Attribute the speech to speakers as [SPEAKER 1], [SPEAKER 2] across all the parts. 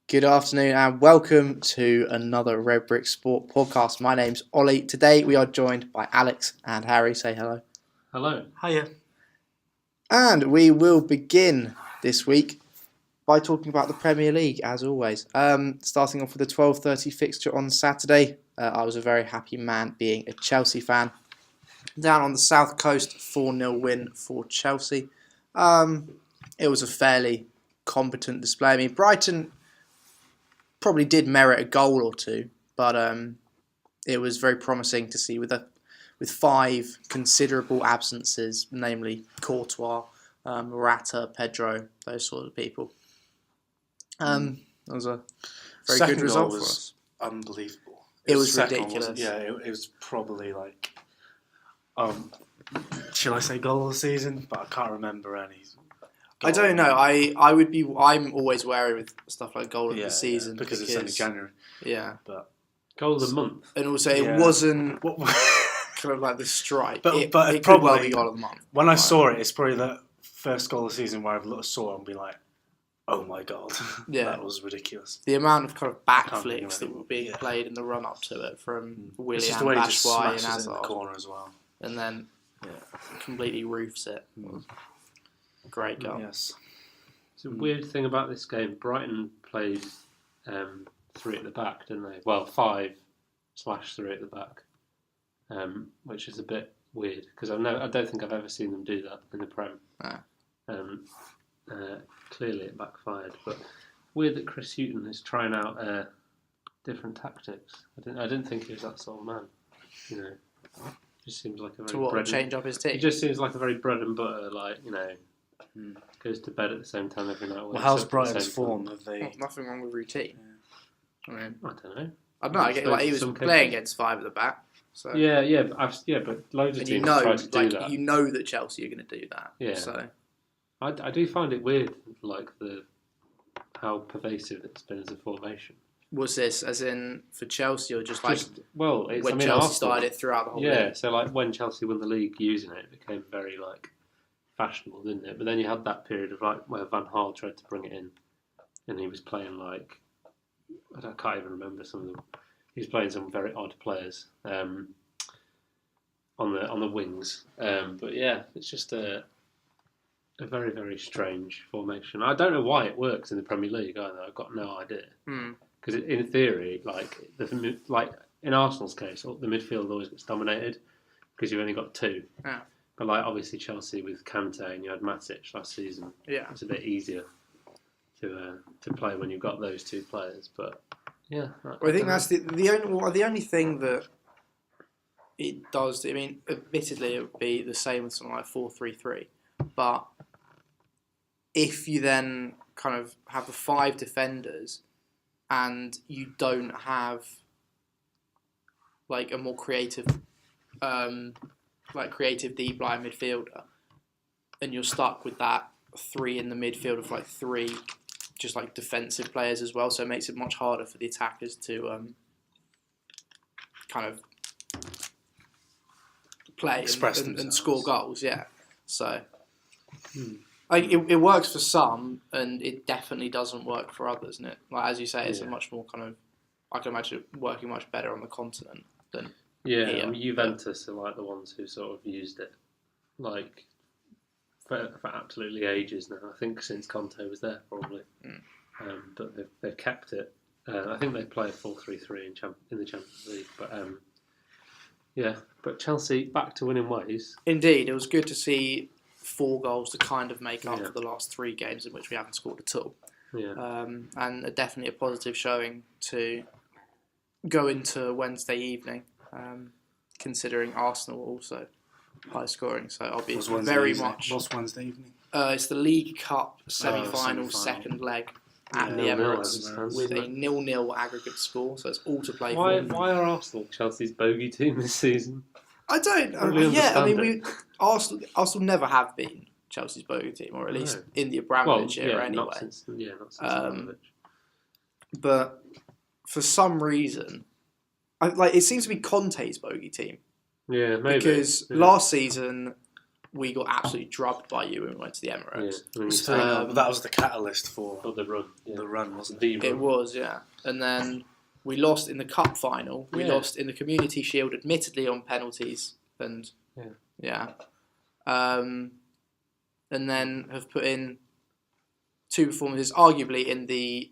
[SPEAKER 1] Good afternoon and welcome to another Redbrick Sport podcast. My name's Olli. Today we are joined by Alex and Harry. Say hello.
[SPEAKER 2] Hello.
[SPEAKER 3] Hiya.
[SPEAKER 1] And we will begin this week by talking about the Premier League, as always. Starting off with the 12:30 fixture on Saturday. I was a very happy man being a Chelsea fan. Down on the south coast, 4-0 win for Chelsea. It was a fairly competent display. I mean, Brighton probably did merit a goal or two, but it was very promising to see with five considerable absences, namely Courtois, Morata, Pedro, those sort of people. That was a very good result for us.
[SPEAKER 3] Unbelievable.
[SPEAKER 1] It was ridiculous.
[SPEAKER 3] It was probably like, shall I say goal of the season? But I can't remember any.
[SPEAKER 1] I don't know. I'm always wary with stuff like goal of the season
[SPEAKER 3] because it's only January.
[SPEAKER 1] Yeah,
[SPEAKER 3] but
[SPEAKER 2] goal of the month,
[SPEAKER 1] and also it wasn't kind of like the strike.
[SPEAKER 3] But
[SPEAKER 1] it
[SPEAKER 3] probably
[SPEAKER 1] could well be goal of the month.
[SPEAKER 3] When I saw it, it's probably the first goal of the season where I've saw it and be like, "Oh my god, that was ridiculous."
[SPEAKER 1] The amount of kind of backflips that were being played in the run up to it from Willian, Batshuayi, and Hazard,
[SPEAKER 3] in the corner as well,
[SPEAKER 1] and then completely roofs it. Great goal.
[SPEAKER 3] Yes.
[SPEAKER 2] It's a weird thing about this game. Brighton played 3 at the back, didn't they? Well, 5/3 at the back, which is a bit weird because I don't think I've ever seen them do that in the Prem. Clearly it backfired, but weird that Chris Hughton is trying out different tactics. I didn't think he was that sort of man. You know, just seems like a very
[SPEAKER 1] change up his team.
[SPEAKER 2] He just seems like a very bread and butter, like goes to bed at the same time every night.
[SPEAKER 3] Well, how's Brighton's form? Have they?
[SPEAKER 1] Nothing wrong with routine.
[SPEAKER 2] Yeah. I don't know.
[SPEAKER 1] I don't know. I get like he was playing against 5 at the back. So
[SPEAKER 2] but loads of teams try to do that.
[SPEAKER 1] You know that Chelsea are going to do that.
[SPEAKER 2] Yeah.
[SPEAKER 1] So
[SPEAKER 2] I do find it weird, like how pervasive it's been as a formation.
[SPEAKER 1] Was this as in for Chelsea or just like
[SPEAKER 2] when
[SPEAKER 1] Chelsea
[SPEAKER 2] Arsenal
[SPEAKER 1] started it throughout the whole league?
[SPEAKER 2] Yeah, so like when Chelsea won the league using it became very like fashionable, didn't it? But then you had that period of like where Van Gaal tried to bring it in, and he was playing like I can't even remember some of them. He was playing some very odd players on the wings. But yeah, it's just a very, very strange formation. I don't know why it works in the Premier League either. I've got no idea. Because in theory, like in Arsenal's case, the midfield always gets dominated because you've only got 2.
[SPEAKER 1] Yeah.
[SPEAKER 2] But like obviously Chelsea with Kante and you had Matic last season, it's a bit easier to play when you've got those 2 players. But yeah,
[SPEAKER 1] I think that's the only thing that it does. I mean, admittedly, it would be the same with something like 4-3-3, but if you then kind of have the 5 defenders and you don't have like a more creative deep line midfielder, and you're stuck with that 3 in the midfield of like 3 just like defensive players as well, so it makes it much harder for the attackers to kind of play and score goals. Yeah, so it works for some, and it definitely doesn't work for others. And it, like as you say, it's a much more kind of I can imagine it working much better on the continent than here.
[SPEAKER 2] I mean, Juventus are like the ones who sort of used it like for absolutely ages now. I think since Conte was there, probably. But they've kept it. I think they play a 4-3-3 in the Champions League. But but Chelsea back to winning ways.
[SPEAKER 1] Indeed, it was good to see 4 goals to kind of make up for the last 3 games in which we haven't scored at all.
[SPEAKER 2] Yeah.
[SPEAKER 1] And definitely a positive showing to go into Wednesday evening, considering Arsenal also high scoring. So I'll be very much.
[SPEAKER 3] What's Wednesday evening?
[SPEAKER 1] It's the League Cup semi-final second leg at the Emirates with a 0-0 aggregate score. So it's all to play for.
[SPEAKER 2] Why are Arsenal Chelsea's bogey team this season?
[SPEAKER 1] I don't. Arsenal never have been Chelsea's bogey team, or at least in the Abramovich era anyway.
[SPEAKER 2] Not since Abramovich.
[SPEAKER 1] But for some reason, it seems to be Conte's bogey team.
[SPEAKER 2] Yeah, maybe.
[SPEAKER 1] Because last season, we got absolutely drubbed by you when we went to the Emirates.
[SPEAKER 2] Yeah.
[SPEAKER 3] That was the catalyst for
[SPEAKER 2] the run. Yeah.
[SPEAKER 3] The run, wasn't
[SPEAKER 2] it?
[SPEAKER 3] it?
[SPEAKER 1] It was, yeah. And then we lost in the cup final. We lost in the Community Shield, admittedly on penalties, and and then have put in 2 performances, arguably in the.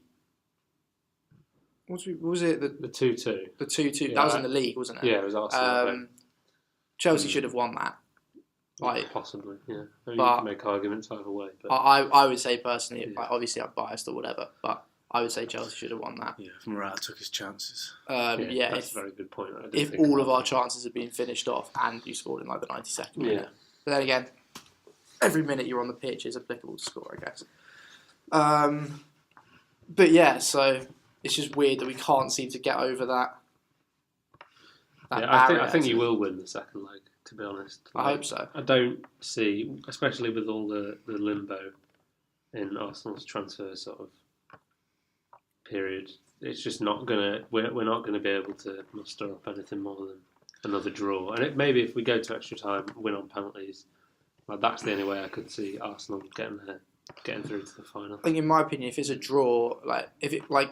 [SPEAKER 1] What was it?
[SPEAKER 2] The 2-2.
[SPEAKER 1] The 2-2.
[SPEAKER 2] Yeah,
[SPEAKER 1] that was in the league, wasn't it?
[SPEAKER 2] Yeah, it was Arsenal.
[SPEAKER 1] Chelsea should have won that.
[SPEAKER 2] Possibly, yeah. You
[SPEAKER 1] But
[SPEAKER 2] can make arguments either way. But
[SPEAKER 1] I would say personally, obviously I'm biased or whatever, but I would say Chelsea should have won that.
[SPEAKER 3] Yeah, if Morata took his chances.
[SPEAKER 2] That's a very good point.
[SPEAKER 1] If all of our chances had been finished off and you scored in like the 92nd minute. But then again, every minute you're on the pitch is applicable to score, I guess. But yeah, so it's just weird that we can't seem to get over that.
[SPEAKER 2] I think you will win the second leg, to be honest.
[SPEAKER 1] I hope so.
[SPEAKER 2] I don't see, especially with all the limbo in Arsenal's transfer sort of period, it's just not gonna. We're not going to be able to muster up anything more than another draw. And maybe if we go to extra time, win on penalties, that's the only way I could see Arsenal getting through to the final.
[SPEAKER 1] I think, in my opinion, if it's a draw,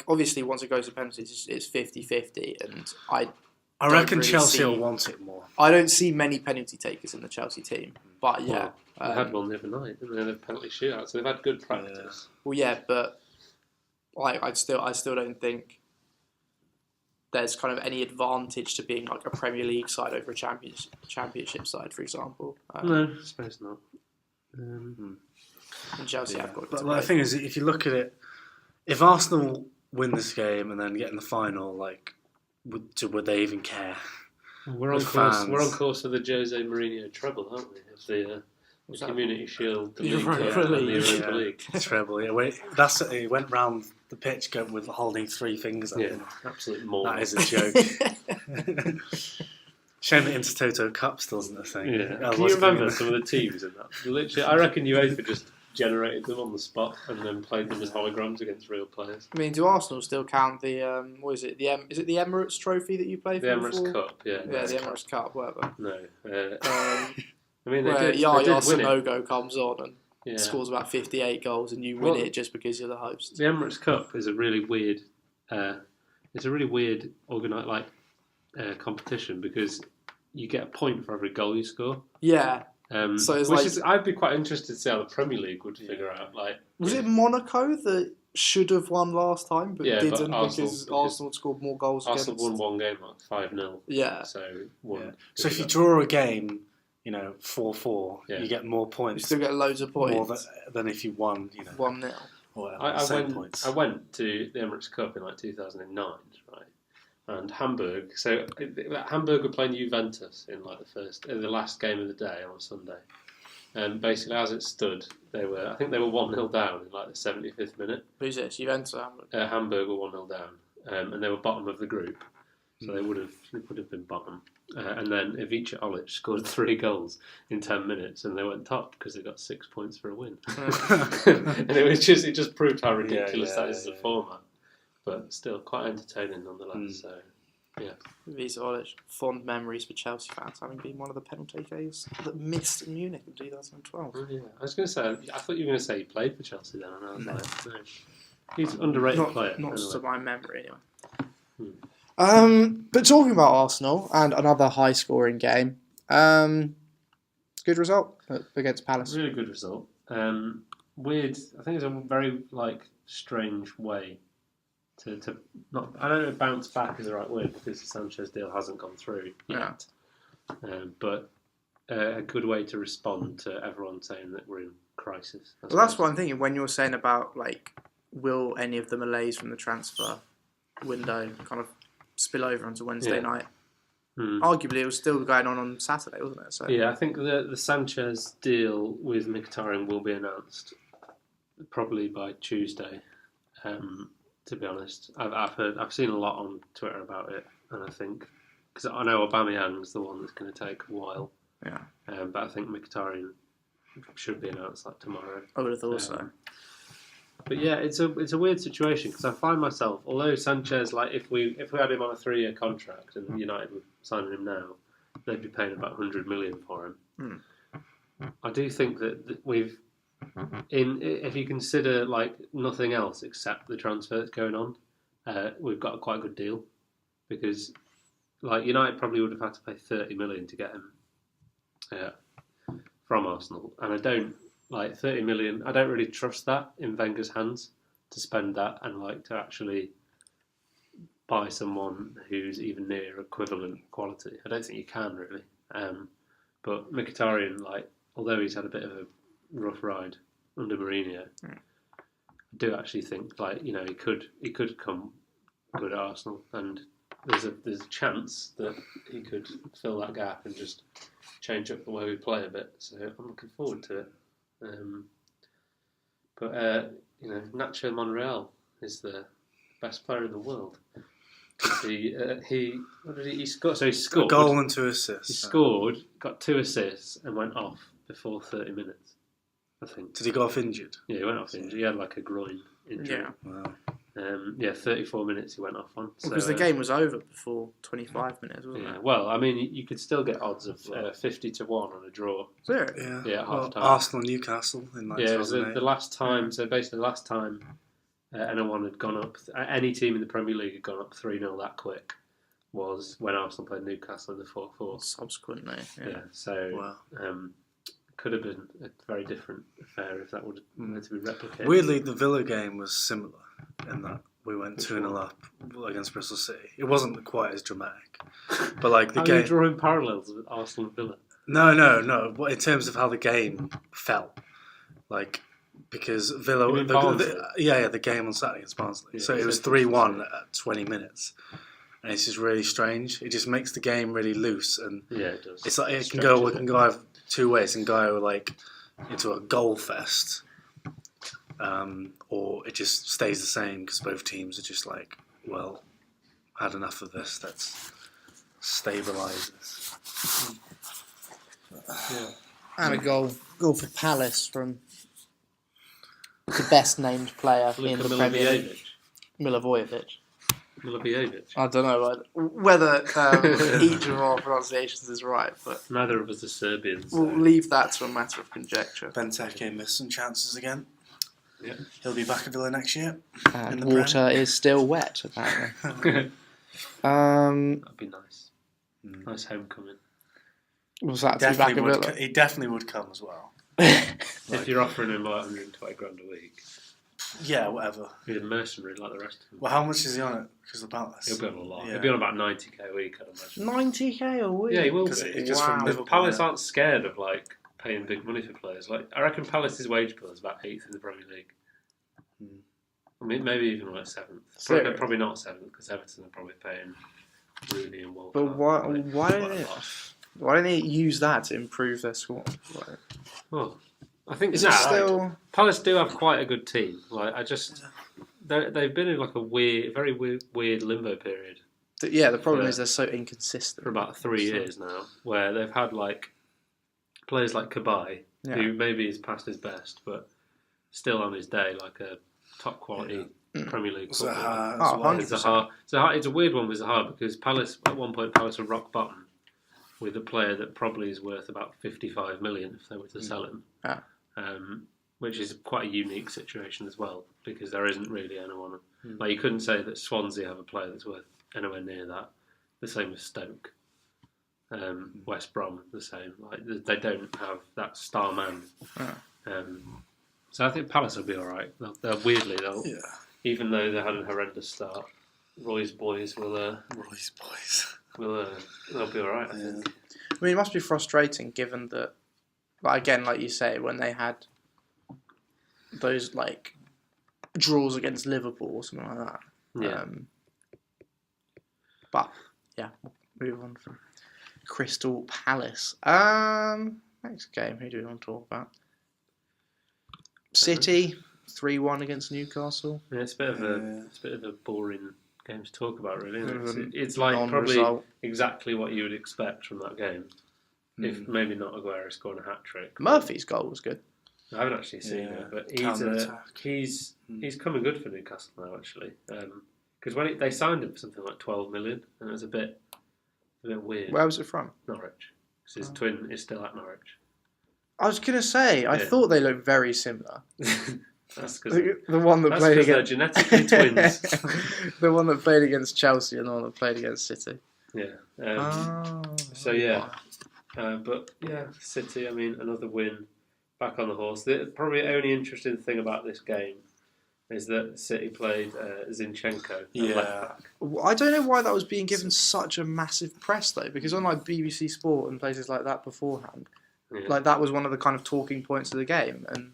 [SPEAKER 1] obviously once it goes to penalties, it's 50-50, and I
[SPEAKER 3] reckon Chelsea will want it more.
[SPEAKER 1] I don't see many penalty takers in the Chelsea team, but yeah.
[SPEAKER 2] Well, they had one the other night, didn't they? The penalty shootout, so they've had good practice.
[SPEAKER 1] Well, yeah, but I still don't think there's kind of any advantage to being like a Premier League side over a championship side, for example.
[SPEAKER 2] No, I suppose not.
[SPEAKER 1] And Chelsea have got.
[SPEAKER 3] But the thing is, if you look at it, if Arsenal win this game and then get in the final, would they even care?
[SPEAKER 2] We're on course. We're on course for the Jose Mourinho treble, aren't we? Of the Community Shield, the Europa League.
[SPEAKER 3] Treble. Yeah, it went round the pitch with holding 3 fingers up.
[SPEAKER 2] Yeah, absolute more.
[SPEAKER 3] That is a joke. Shame the Intertoto Cup still isn't a thing.
[SPEAKER 2] Yeah. Can you remember some of the teams in that? Literally, I reckon UEFA just generated them on the spot and then played them as holograms against real players.
[SPEAKER 1] I mean, do Arsenal still count the is it the Emirates Trophy that you play for?
[SPEAKER 2] The Emirates Cup, yeah.
[SPEAKER 1] Yeah, the Emirates Cup, whatever.
[SPEAKER 2] No.
[SPEAKER 1] I mean, Yaya Sanogo comes on and scores about 58 goals, and you win it just because you're the host.
[SPEAKER 2] The Emirates Cup is a really weird. Organized competition because you get a point for every goal you score.
[SPEAKER 1] Yeah.
[SPEAKER 2] So it's I'd be quite interested to see how the Premier League would figure out. Was
[SPEAKER 1] it Monaco that should have won last time but didn't because Arsenal scored more goals?
[SPEAKER 2] Arsenal won one game 5-0.
[SPEAKER 1] Yeah.
[SPEAKER 2] So
[SPEAKER 3] So if you draw a game, 4-4, you get more points.
[SPEAKER 1] You still get loads of points
[SPEAKER 3] more than if you won,
[SPEAKER 1] 1-0.
[SPEAKER 2] I went to the Emirates Cup in 2009, right? And Hamburg. So Hamburg were playing Juventus in the last game of the day on a Sunday. And basically, as it stood, I think they were 1-0 down in the 75th minute.
[SPEAKER 1] Who's this? Juventus or Hamburg?
[SPEAKER 2] Hamburg were 1-0 down, and they were bottom of the group, so they would have been bottom. And then Ivica Olic scored 3 goals in 10 minutes, and they went top because they got 6 points for a win. And it just proved how ridiculous that is as a format. But still, quite entertaining nonetheless. So, yeah.
[SPEAKER 1] These are fond memories for Chelsea fans, having been one of the penalty takers that missed in Munich in 2012.
[SPEAKER 2] Oh, yeah. I was going to say, I thought you were going to say he played for Chelsea then, and I was no. He's an underrated player.
[SPEAKER 1] Not to my memory, anyway. But talking about Arsenal and another high-scoring game, good result against Palace.
[SPEAKER 2] Really good result. Weird. I think it's a very strange way to not. I don't know if bounce back is the right word because the Sanchez deal hasn't gone through yet. But a good way to respond to everyone saying that we're in crisis.
[SPEAKER 1] Well, that's what I'm thinking when you're saying about will any of the malaise from the transfer window kind of spill over onto Wednesday night? Arguably, it was still going on Saturday, wasn't it? So
[SPEAKER 2] yeah, I think the Sanchez deal with Mkhitaryan will be announced probably by Tuesday. To be honest, I've seen a lot on Twitter about it, and I think because I know Aubameyang's the one that's going to take a while.
[SPEAKER 1] Yeah.
[SPEAKER 2] But I think Mkhitaryan should be announced tomorrow.
[SPEAKER 1] I would have thought so.
[SPEAKER 2] But yeah, it's a weird situation because I find myself, although Sanchez, if we had him on a 3-year contract and United were signing him now, they'd be paying about 100 million for him. I do think that we've if you consider like nothing else except the transfer that's going on, we've got quite a good deal because like United probably would have had to pay 30 million to get him from Arsenal, and I don't like 30 million. I don't really trust that in Wenger's hands to spend that and like to actually buy someone who's even near equivalent quality. I don't think you can really. But Mkhitaryan, like, although he's had a bit of a rough ride under Mourinho, I do actually think like he could come good at Arsenal, and there's a chance that he could fill that gap and just change up the way we play a bit. So I'm looking forward to it. But Nacho Monreal is the best player in the world. He scored. So he scored
[SPEAKER 3] a goal and 2 assists.
[SPEAKER 2] He scored, got 2 assists, and went off before 30 minutes. I think.
[SPEAKER 3] Did he go off injured?
[SPEAKER 2] Yeah, he went off injured. He had like a groin injury.
[SPEAKER 3] Yeah.
[SPEAKER 2] Wow. 34 minutes he went off on. So,
[SPEAKER 1] Because the game was over before 25 minutes, wasn't it?
[SPEAKER 2] Well, I mean, you could still get odds of 50-1 on a draw.
[SPEAKER 1] Seriously?
[SPEAKER 2] Yeah, at half time.
[SPEAKER 3] Arsenal, Newcastle in that.
[SPEAKER 2] Yeah, it was the last time. So basically, the last time anyone had gone up, any team in the Premier League had gone up 3-0 that quick was when Arsenal played Newcastle in the 4-4.
[SPEAKER 1] Subsequently,
[SPEAKER 2] Yeah. So could have been a very different affair if that would have had to be replicated.
[SPEAKER 3] Weirdly, the Villa game was similar in that we went 2-0 up against Bristol City. It wasn't quite as dramatic, but like the game.
[SPEAKER 2] Are you drawing parallels with Arsenal and Villa?
[SPEAKER 3] No. In terms of how the game felt, like because Villa, the game on Saturday against Barnsley.
[SPEAKER 2] Yeah,
[SPEAKER 3] so it was 3-1 at 20 minutes. And it's just really strange. It just makes the game really loose, and
[SPEAKER 2] it does.
[SPEAKER 3] It's like it can go either two ways. It can go like into a goal fest, or it just stays the same because both teams are just like, well, had enough of this. Let's stabilise this.
[SPEAKER 1] And a goal for Palace from the best named player in the Premier League, Milivojevic.
[SPEAKER 2] Milivojevic.
[SPEAKER 1] I don't know whether each of our pronunciations is right, but
[SPEAKER 2] neither of us are Serbians.
[SPEAKER 1] We'll leave that to a matter of conjecture.
[SPEAKER 3] Benteke missed some chances again.
[SPEAKER 2] Yeah,
[SPEAKER 3] he'll be back at Villa next year.
[SPEAKER 1] And the water is still wet, apparently.
[SPEAKER 2] That'd be nice. Nice homecoming.
[SPEAKER 1] Was that to be back at Villa?
[SPEAKER 3] He definitely would come as well.
[SPEAKER 2] If you're offering him like 120 grand a week.
[SPEAKER 3] Yeah, whatever.
[SPEAKER 2] He's a mercenary like the rest of them.
[SPEAKER 3] Well, how much is he on it? Because of the Palace.
[SPEAKER 2] He'll be on a lot. Yeah. He'll be on about 90k a week, I'd imagine.
[SPEAKER 1] 90k a week?
[SPEAKER 2] Yeah, he will be.
[SPEAKER 3] Just from Liverpool,
[SPEAKER 2] Palace aren't scared of like paying big money for players. Like I reckon Palace's wage bill is about 8th in the Premier League. I mean, maybe even like 7th. Probably not 7th because Everton are probably paying Rooney and Wolf.
[SPEAKER 1] But why don't they use that to improve their squad? Like,
[SPEAKER 2] well, I think Palace do have quite a good team. Like they've been in like a very weird limbo period.
[SPEAKER 1] Yeah, the problem is they're so inconsistent
[SPEAKER 2] for about 3 years now, where they've had like players like Cabaye, who maybe is past his best, but still on his day, like a top quality Premier League footballer. It's a weird one with Zaha because Palace at one point were rock bottom with a player that probably is worth about 55 million if they were to sell him. Which is quite a unique situation as well because there isn't really anyone. Like you couldn't say that Swansea have a player that's worth anywhere near that. The same with Stoke, West Brom, the same. Like they don't have that star man. So I think Palace will be all right. They'll even though they had a horrendous start, Roy's boys will. They'll be all right. I think.
[SPEAKER 1] I mean, it must be frustrating given that, like you say, when they had those like draws against Liverpool or something like that.
[SPEAKER 2] Yeah.
[SPEAKER 1] But yeah, we'll move on from Crystal Palace. Next game, who do we want to talk about? City 3-1 against Newcastle.
[SPEAKER 2] Yeah, it's a bit of a boring game to talk about, really. It's like probably exactly what you would expect from that game. If maybe not Aguero scoring a hat trick.
[SPEAKER 1] Murphy's goal was good.
[SPEAKER 2] I haven't actually seen it, but he's coming good for Newcastle now, actually. Because when they signed him for something like 12 million, and it was a bit weird.
[SPEAKER 1] Where was it from?
[SPEAKER 2] Norwich. Because his twin is still at Norwich.
[SPEAKER 1] I was going to say, I
[SPEAKER 2] Yeah.
[SPEAKER 1] thought they looked very similar.
[SPEAKER 2] That's because
[SPEAKER 1] The one that played
[SPEAKER 2] they're
[SPEAKER 1] against
[SPEAKER 2] genetically twins.
[SPEAKER 1] the one that played against Chelsea and the one that played against City.
[SPEAKER 2] Yeah. So yeah, but yeah, City. I mean, another win, back on the horse. The probably only interesting thing about this game is that City played Zinchenko at left back.
[SPEAKER 1] I don't know why that was being given such a massive press though, because on like BBC Sport and places like that beforehand, like that was one of the kind of talking points of the game, and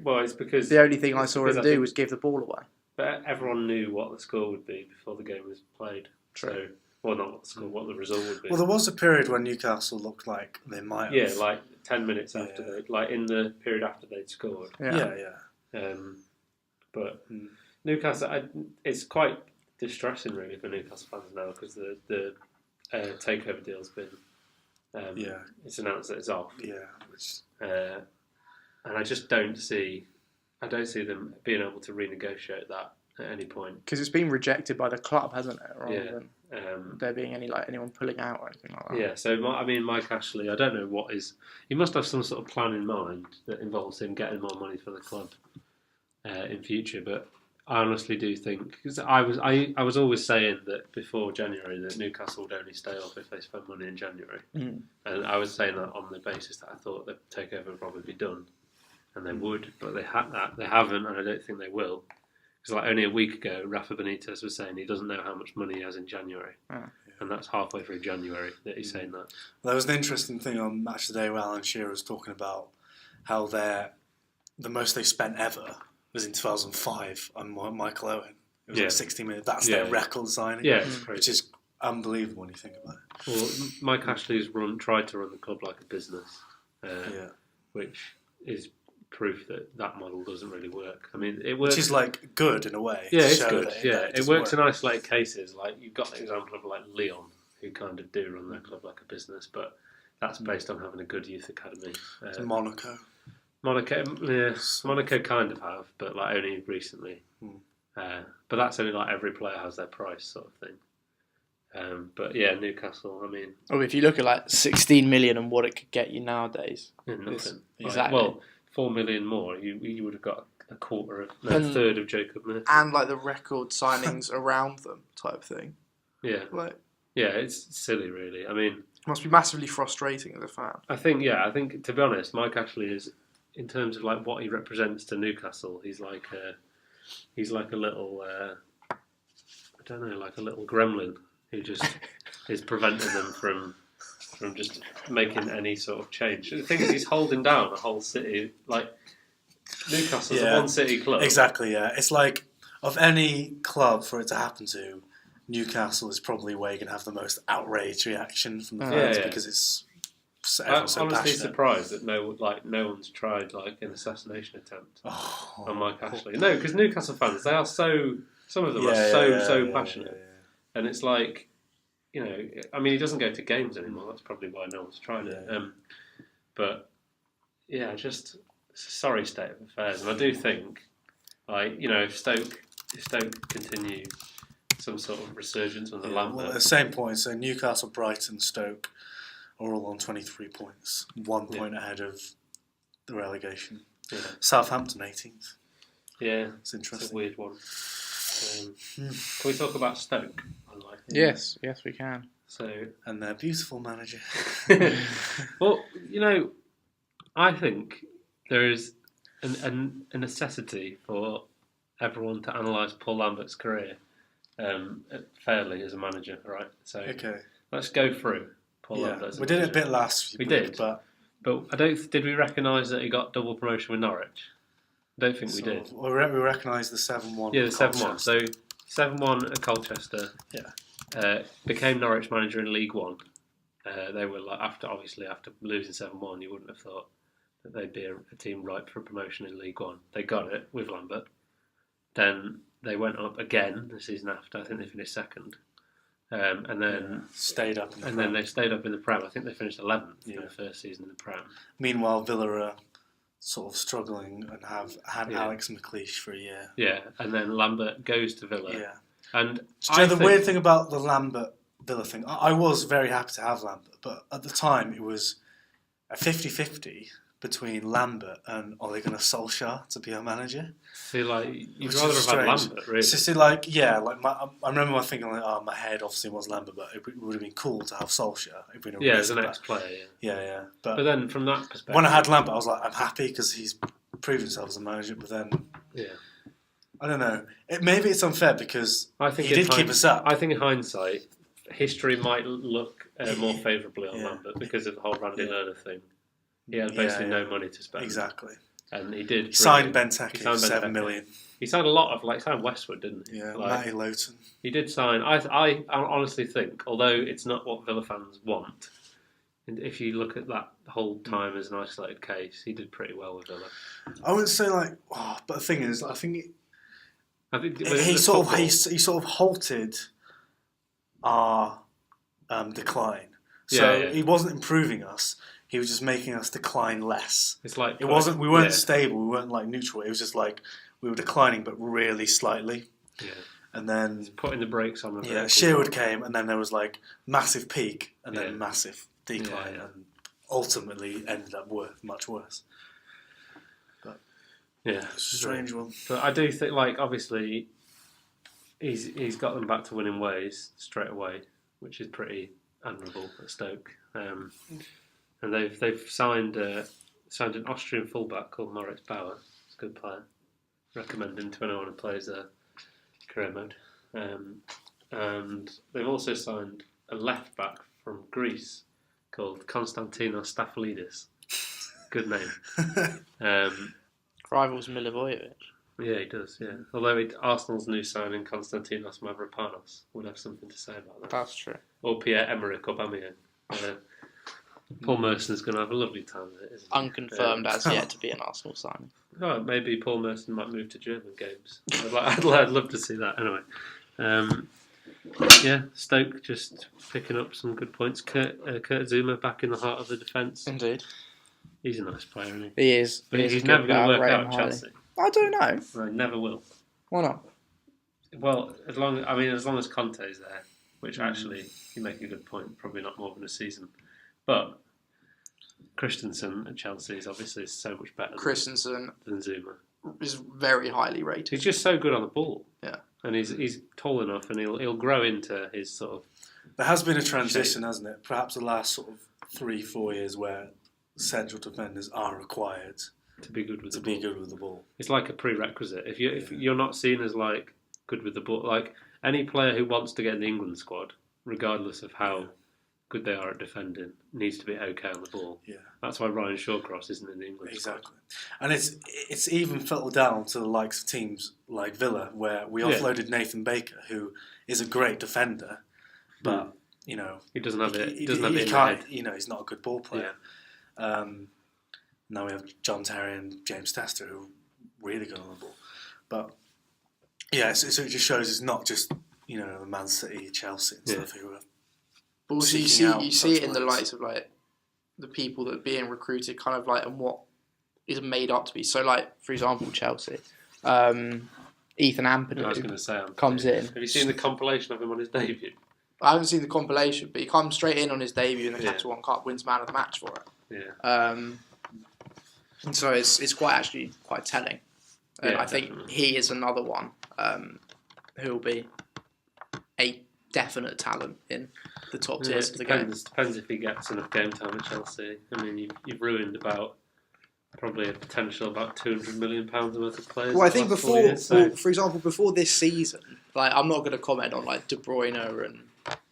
[SPEAKER 2] well, it's because
[SPEAKER 1] the only thing I saw him do was give the ball away.
[SPEAKER 2] But everyone knew what the score would be before the game was played.
[SPEAKER 1] True.
[SPEAKER 2] So, well, not what the score, what the result would be.
[SPEAKER 3] Well, there was a period when Newcastle looked like they might have.
[SPEAKER 2] Yeah, like 10 minutes after like in the period after they'd scored.
[SPEAKER 3] Yeah.
[SPEAKER 2] But Newcastle, it's quite distressing really for Newcastle fans now because the takeover deal's been it's announced that it's off.
[SPEAKER 3] Yeah,
[SPEAKER 2] and I just don't see them being able to renegotiate that at any point
[SPEAKER 1] because it's been rejected by the club, hasn't it?
[SPEAKER 2] Yeah.
[SPEAKER 1] Than there being anyone pulling out or anything like that.
[SPEAKER 2] Yeah. So Mike Ashley, I don't know what is. He must have some sort of plan in mind that involves him getting more money for the club in future. But I honestly do think, because I was always saying that before January that Newcastle would only stay off if they spent money in January, and I was saying that on the basis that I thought the takeover would probably be done, and they would, but they haven't, and I don't think they will. Because like only a week ago, Rafa Benitez was saying he doesn't know how much money he has in January, and that's halfway through January that he's saying that.
[SPEAKER 3] Well, there was an interesting thing on Match of the Day where Alan Shearer was talking about how the most they spent ever was in 2005 on Michael Owen. It was like 60 million. That's their record signing.
[SPEAKER 2] Yeah, it's crazy.
[SPEAKER 3] Which is unbelievable when you think about it.
[SPEAKER 2] Well, Mike Ashley's tried to run the club like a business, which is proof that model doesn't really work. I mean, it works.
[SPEAKER 3] Which is like good in a way.
[SPEAKER 2] Yeah, it's good. It works in isolated cases. Like you've got the example of like Leon, who kind of do run their club like a business, but that's based on having a good youth academy. Monaco kind of have, but like only recently. But that's only like every player has their price sort of thing. But yeah, Newcastle. I mean,
[SPEAKER 1] if you look at like 16 million and what it could get you nowadays,
[SPEAKER 2] nothing.
[SPEAKER 1] Exactly.
[SPEAKER 2] Well, 4 million more, you would have got a third of Jacob Murphy,
[SPEAKER 1] and like the record signings around them type thing.
[SPEAKER 2] Yeah, it's silly, really. I mean,
[SPEAKER 1] it must be massively frustrating as a fan.
[SPEAKER 2] I think to be honest, Mike Ashley is, in terms of like what he represents to Newcastle, he's like a little I don't know, like a little gremlin who just is preventing them from just making any sort of change. The thing is, he's holding down a whole city. Like Newcastle's a one city club.
[SPEAKER 3] Exactly. Yeah, it's like of any club for it to happen to, Newcastle is probably where you're going to have the most outrage reaction from the fans because it's.
[SPEAKER 2] I'm honestly
[SPEAKER 3] passionate.
[SPEAKER 2] Surprised that no one's tried like an assassination attempt on Mike Ashley. No, because Newcastle fans, they are some of them are so passionate, and it's like, you know, I mean, he doesn't go to games anymore. That's probably why no one's tried it. But yeah, just it's a sorry state of affairs, and I do think, like, you know, if Stoke continue some sort of resurgence under Lambert.
[SPEAKER 3] Well, at the same point, so Newcastle, Brighton, Stoke are all on 23 points, 1 point ahead of the relegation.
[SPEAKER 2] Yeah.
[SPEAKER 3] Southampton 18th.
[SPEAKER 2] Yeah,
[SPEAKER 3] it's interesting.
[SPEAKER 2] It's a weird one. Can we talk about Stoke?
[SPEAKER 1] Yes, we can.
[SPEAKER 3] And their beautiful manager.
[SPEAKER 2] Well, you know, I think there is a necessity for everyone to analyse Paul Lambert's career fairly as a manager, right? So let's go through Paul Lambert.
[SPEAKER 3] We did it a bit last week.
[SPEAKER 2] We did, but did we recognise that he got double promotion with Norwich? I don't think we did.
[SPEAKER 3] We recognise the 7-1.
[SPEAKER 2] Yeah, the 7-1. So 7-1 at Colchester.
[SPEAKER 3] Yeah.
[SPEAKER 2] Became Norwich manager in League One. They were like after losing 7-1, you wouldn't have thought that they'd be a team ripe for promotion in League One. They got it with Lambert. Then they went up again the season after. I think they finished second. And then
[SPEAKER 3] stayed up.
[SPEAKER 2] Then they stayed up in the Prem. I think they finished 11th in the first season in the Prem.
[SPEAKER 3] Meanwhile, Villa are sort of struggling and have had Alex McLeish for a year.
[SPEAKER 2] Yeah, and then Lambert goes to Villa.
[SPEAKER 3] Yeah.
[SPEAKER 2] And
[SPEAKER 3] the weird thing about the Lambert Villa thing, I was very happy to have Lambert, but at the time it was a 50-50 between Lambert and Ole Gunnar Solskjaer to be our manager.
[SPEAKER 2] See, like, you'd
[SPEAKER 3] Which
[SPEAKER 2] rather
[SPEAKER 3] is
[SPEAKER 2] have had
[SPEAKER 3] strange.
[SPEAKER 2] Lambert, really.
[SPEAKER 3] So, see, like, yeah, like I remember my thinking, like, my head obviously was Lambert, but it would have been cool to have Solskjaer. It'd been a
[SPEAKER 2] Yeah,
[SPEAKER 3] risk,
[SPEAKER 2] as an
[SPEAKER 3] but-
[SPEAKER 2] ex-player,
[SPEAKER 3] yeah.
[SPEAKER 2] But then, from that perspective...
[SPEAKER 3] When I had Lambert, I was like, I'm happy because he's proved himself as a manager, but then...
[SPEAKER 2] Yeah.
[SPEAKER 3] I don't know. Maybe it's unfair because he did keep us up.
[SPEAKER 2] I think in hindsight, history might look more favourably on Lambert because of the whole Randy Lerner thing. He had basically no money to spend.
[SPEAKER 3] Exactly.
[SPEAKER 2] And he did.
[SPEAKER 3] He signed Benteke for $7 million.
[SPEAKER 2] He signed a lot of, like, signed Westwood, didn't he?
[SPEAKER 3] Yeah,
[SPEAKER 2] like,
[SPEAKER 3] Matty Lowton.
[SPEAKER 2] He did sign. I honestly think, although it's not what Villa fans want, and if you look at that whole time as an isolated case, he did pretty well with Villa.
[SPEAKER 3] I wouldn't say like, but the thing is, I think
[SPEAKER 2] he
[SPEAKER 3] sort of halted our decline. So he wasn't improving us. He was just making us decline less.
[SPEAKER 2] It's like
[SPEAKER 3] we weren't stable. We weren't like neutral. It was just like we were declining, but really slightly.
[SPEAKER 2] Yeah.
[SPEAKER 3] And then
[SPEAKER 2] putting the brakes on.
[SPEAKER 3] Sherwood came, and then there was like massive peak, and then massive decline, and ultimately ended up much worse. But it's a strange one.
[SPEAKER 2] But I do think, like, obviously, he's got them back to winning ways straight away, which is pretty admirable at Stoke. And they've signed an Austrian fullback called Moritz Bauer. He's a good player. Recommend him to anyone who plays career mode. And they've also signed a left back from Greece called Konstantinos Staphylidis. Good name.
[SPEAKER 1] Rivals Milivojevic.
[SPEAKER 2] Yeah, he does. Yeah, although Arsenal's new signing Konstantinos Mavropanos would have something to say about that.
[SPEAKER 1] That's true.
[SPEAKER 2] Or Pierre-Emerick Aubameyang. Paul Merson's going to have a lovely time with it, isn't he?
[SPEAKER 1] Unconfirmed as yet to be an Arsenal signing.
[SPEAKER 2] Oh, maybe Paul Merson might move to German games. I'd love to see that. Anyway, Stoke just picking up some good points. Kurt Zuma back in the heart of the defence.
[SPEAKER 1] Indeed.
[SPEAKER 2] He's a nice player, isn't
[SPEAKER 1] he? He is.
[SPEAKER 2] But he's never going to work out at Chelsea.
[SPEAKER 1] I don't know.
[SPEAKER 2] No, never will.
[SPEAKER 1] Why not?
[SPEAKER 2] Well, as long as Conte's there, which actually, you make a good point, probably not more than a season. But Christensen at Chelsea is obviously so much better than Zuma.
[SPEAKER 1] Is very highly rated.
[SPEAKER 2] He's just so good on the ball.
[SPEAKER 1] Yeah.
[SPEAKER 2] And he's tall enough, and he'll grow into his sort of...
[SPEAKER 3] There has been a transition, hasn't it? Perhaps the last sort of 3-4 years where central defenders are required
[SPEAKER 2] to be good with the ball. It's like a prerequisite. If you're not seen as like good with the ball, like any player who wants to get in the England squad, regardless of how good they are at defending, needs to be okay on the ball.
[SPEAKER 3] Yeah,
[SPEAKER 2] that's why Ryan Shawcross isn't in the England
[SPEAKER 3] squad.
[SPEAKER 2] Exactly,
[SPEAKER 3] and it's even filtered down to the likes of teams like Villa, where we offloaded Nathan Baker, who is a great defender, but
[SPEAKER 2] he doesn't have it.
[SPEAKER 3] He
[SPEAKER 2] can't.
[SPEAKER 3] He's not a good ball player. Yeah. Now we have John Terry and James Tester, who are really good on the ball. But so it just shows it's not just the Man City, Chelsea, and stuff who are.
[SPEAKER 1] But also you see it in the lights of like the people that are being recruited, kind of like, and what is made up to be. So, like, for example, Chelsea, Ethan Ampadu.
[SPEAKER 2] I was going to say
[SPEAKER 1] comes in.
[SPEAKER 2] Have you seen the compilation of him on his debut?
[SPEAKER 1] I haven't seen the compilation, but he comes straight in on his debut in the Capital One Cup, wins man of the match for it.
[SPEAKER 2] Yeah.
[SPEAKER 1] And so it's quite telling. And I think definitely. He is another one who will be a definite talent in the top tiers of the game.
[SPEAKER 2] Depends if he gets enough game time at Chelsea. I mean, you've ruined probably a potential about £200 million worth of players.
[SPEAKER 1] Well, I think for example, before this season, like, I'm not going to comment on like De Bruyne and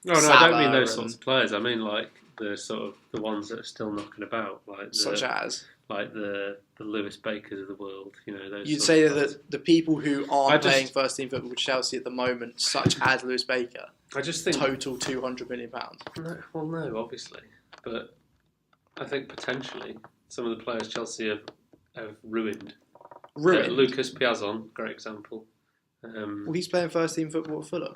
[SPEAKER 2] I don't mean those sorts of players. I mean like the sort of the ones that are still knocking about, like
[SPEAKER 1] such as
[SPEAKER 2] the Lewis Bakers of the world. Those.
[SPEAKER 1] You'd say that the people who aren't playing first team football with Chelsea at the moment, such as Lewis Baker,
[SPEAKER 2] I just think
[SPEAKER 1] total £200 million.
[SPEAKER 2] No, obviously, but I think potentially some of the players Chelsea have ruined. Lucas Piazon, great example.
[SPEAKER 1] Well, he's playing first team football at Fulham.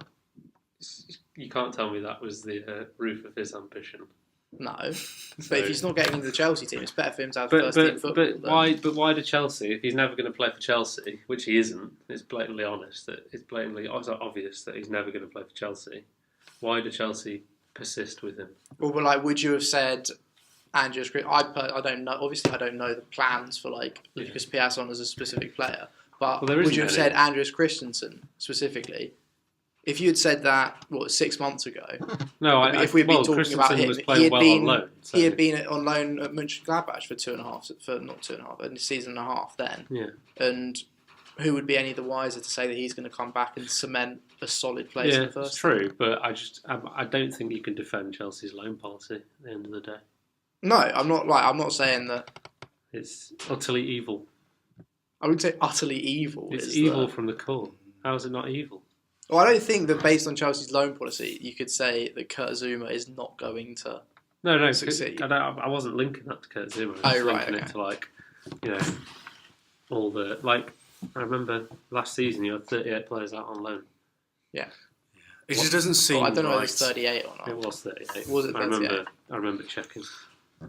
[SPEAKER 2] You can't tell me that was the roof of his ambition.
[SPEAKER 1] No, but if he's not getting into the Chelsea team, it's better for him to have first team football.
[SPEAKER 2] But why do Chelsea, if he's never going to play for Chelsea, which he isn't, it's blatantly obvious that he's never going to play for Chelsea. Why do Chelsea persist with him?
[SPEAKER 1] Well, like, would you have said Andreas. I don't know. Obviously, I don't know the plans for like Lucas Piasson as a specific player. But would you have said Andreas Christensen specifically? If you had said that, 6 months ago?
[SPEAKER 2] No,
[SPEAKER 1] if we'd been talking about him,
[SPEAKER 2] he
[SPEAKER 1] had been on loan at Mönchengladbach for a season and a half then.
[SPEAKER 2] Yeah.
[SPEAKER 1] And who would be any the wiser to say that he's going to come back and cement a solid place in the first?
[SPEAKER 2] It's true, but I don't think you can defend Chelsea's loan policy at the end of the day.
[SPEAKER 1] No, I'm not saying that
[SPEAKER 2] it's utterly evil.
[SPEAKER 1] I wouldn't say utterly evil.
[SPEAKER 2] It's evil from the core. How is it not evil?
[SPEAKER 1] Well, I don't think that based on Chelsea's loan policy, you could say that Kurt Zuma is not going to succeed.
[SPEAKER 2] I wasn't linking that to Kurt Zuma. I was linking it to all the I remember last season you had 38 players out on loan.
[SPEAKER 1] Yeah.
[SPEAKER 3] It just doesn't seem.
[SPEAKER 1] I don't know if it's 38 or not.
[SPEAKER 2] It was 38.
[SPEAKER 1] Was it 38?
[SPEAKER 2] I remember checking.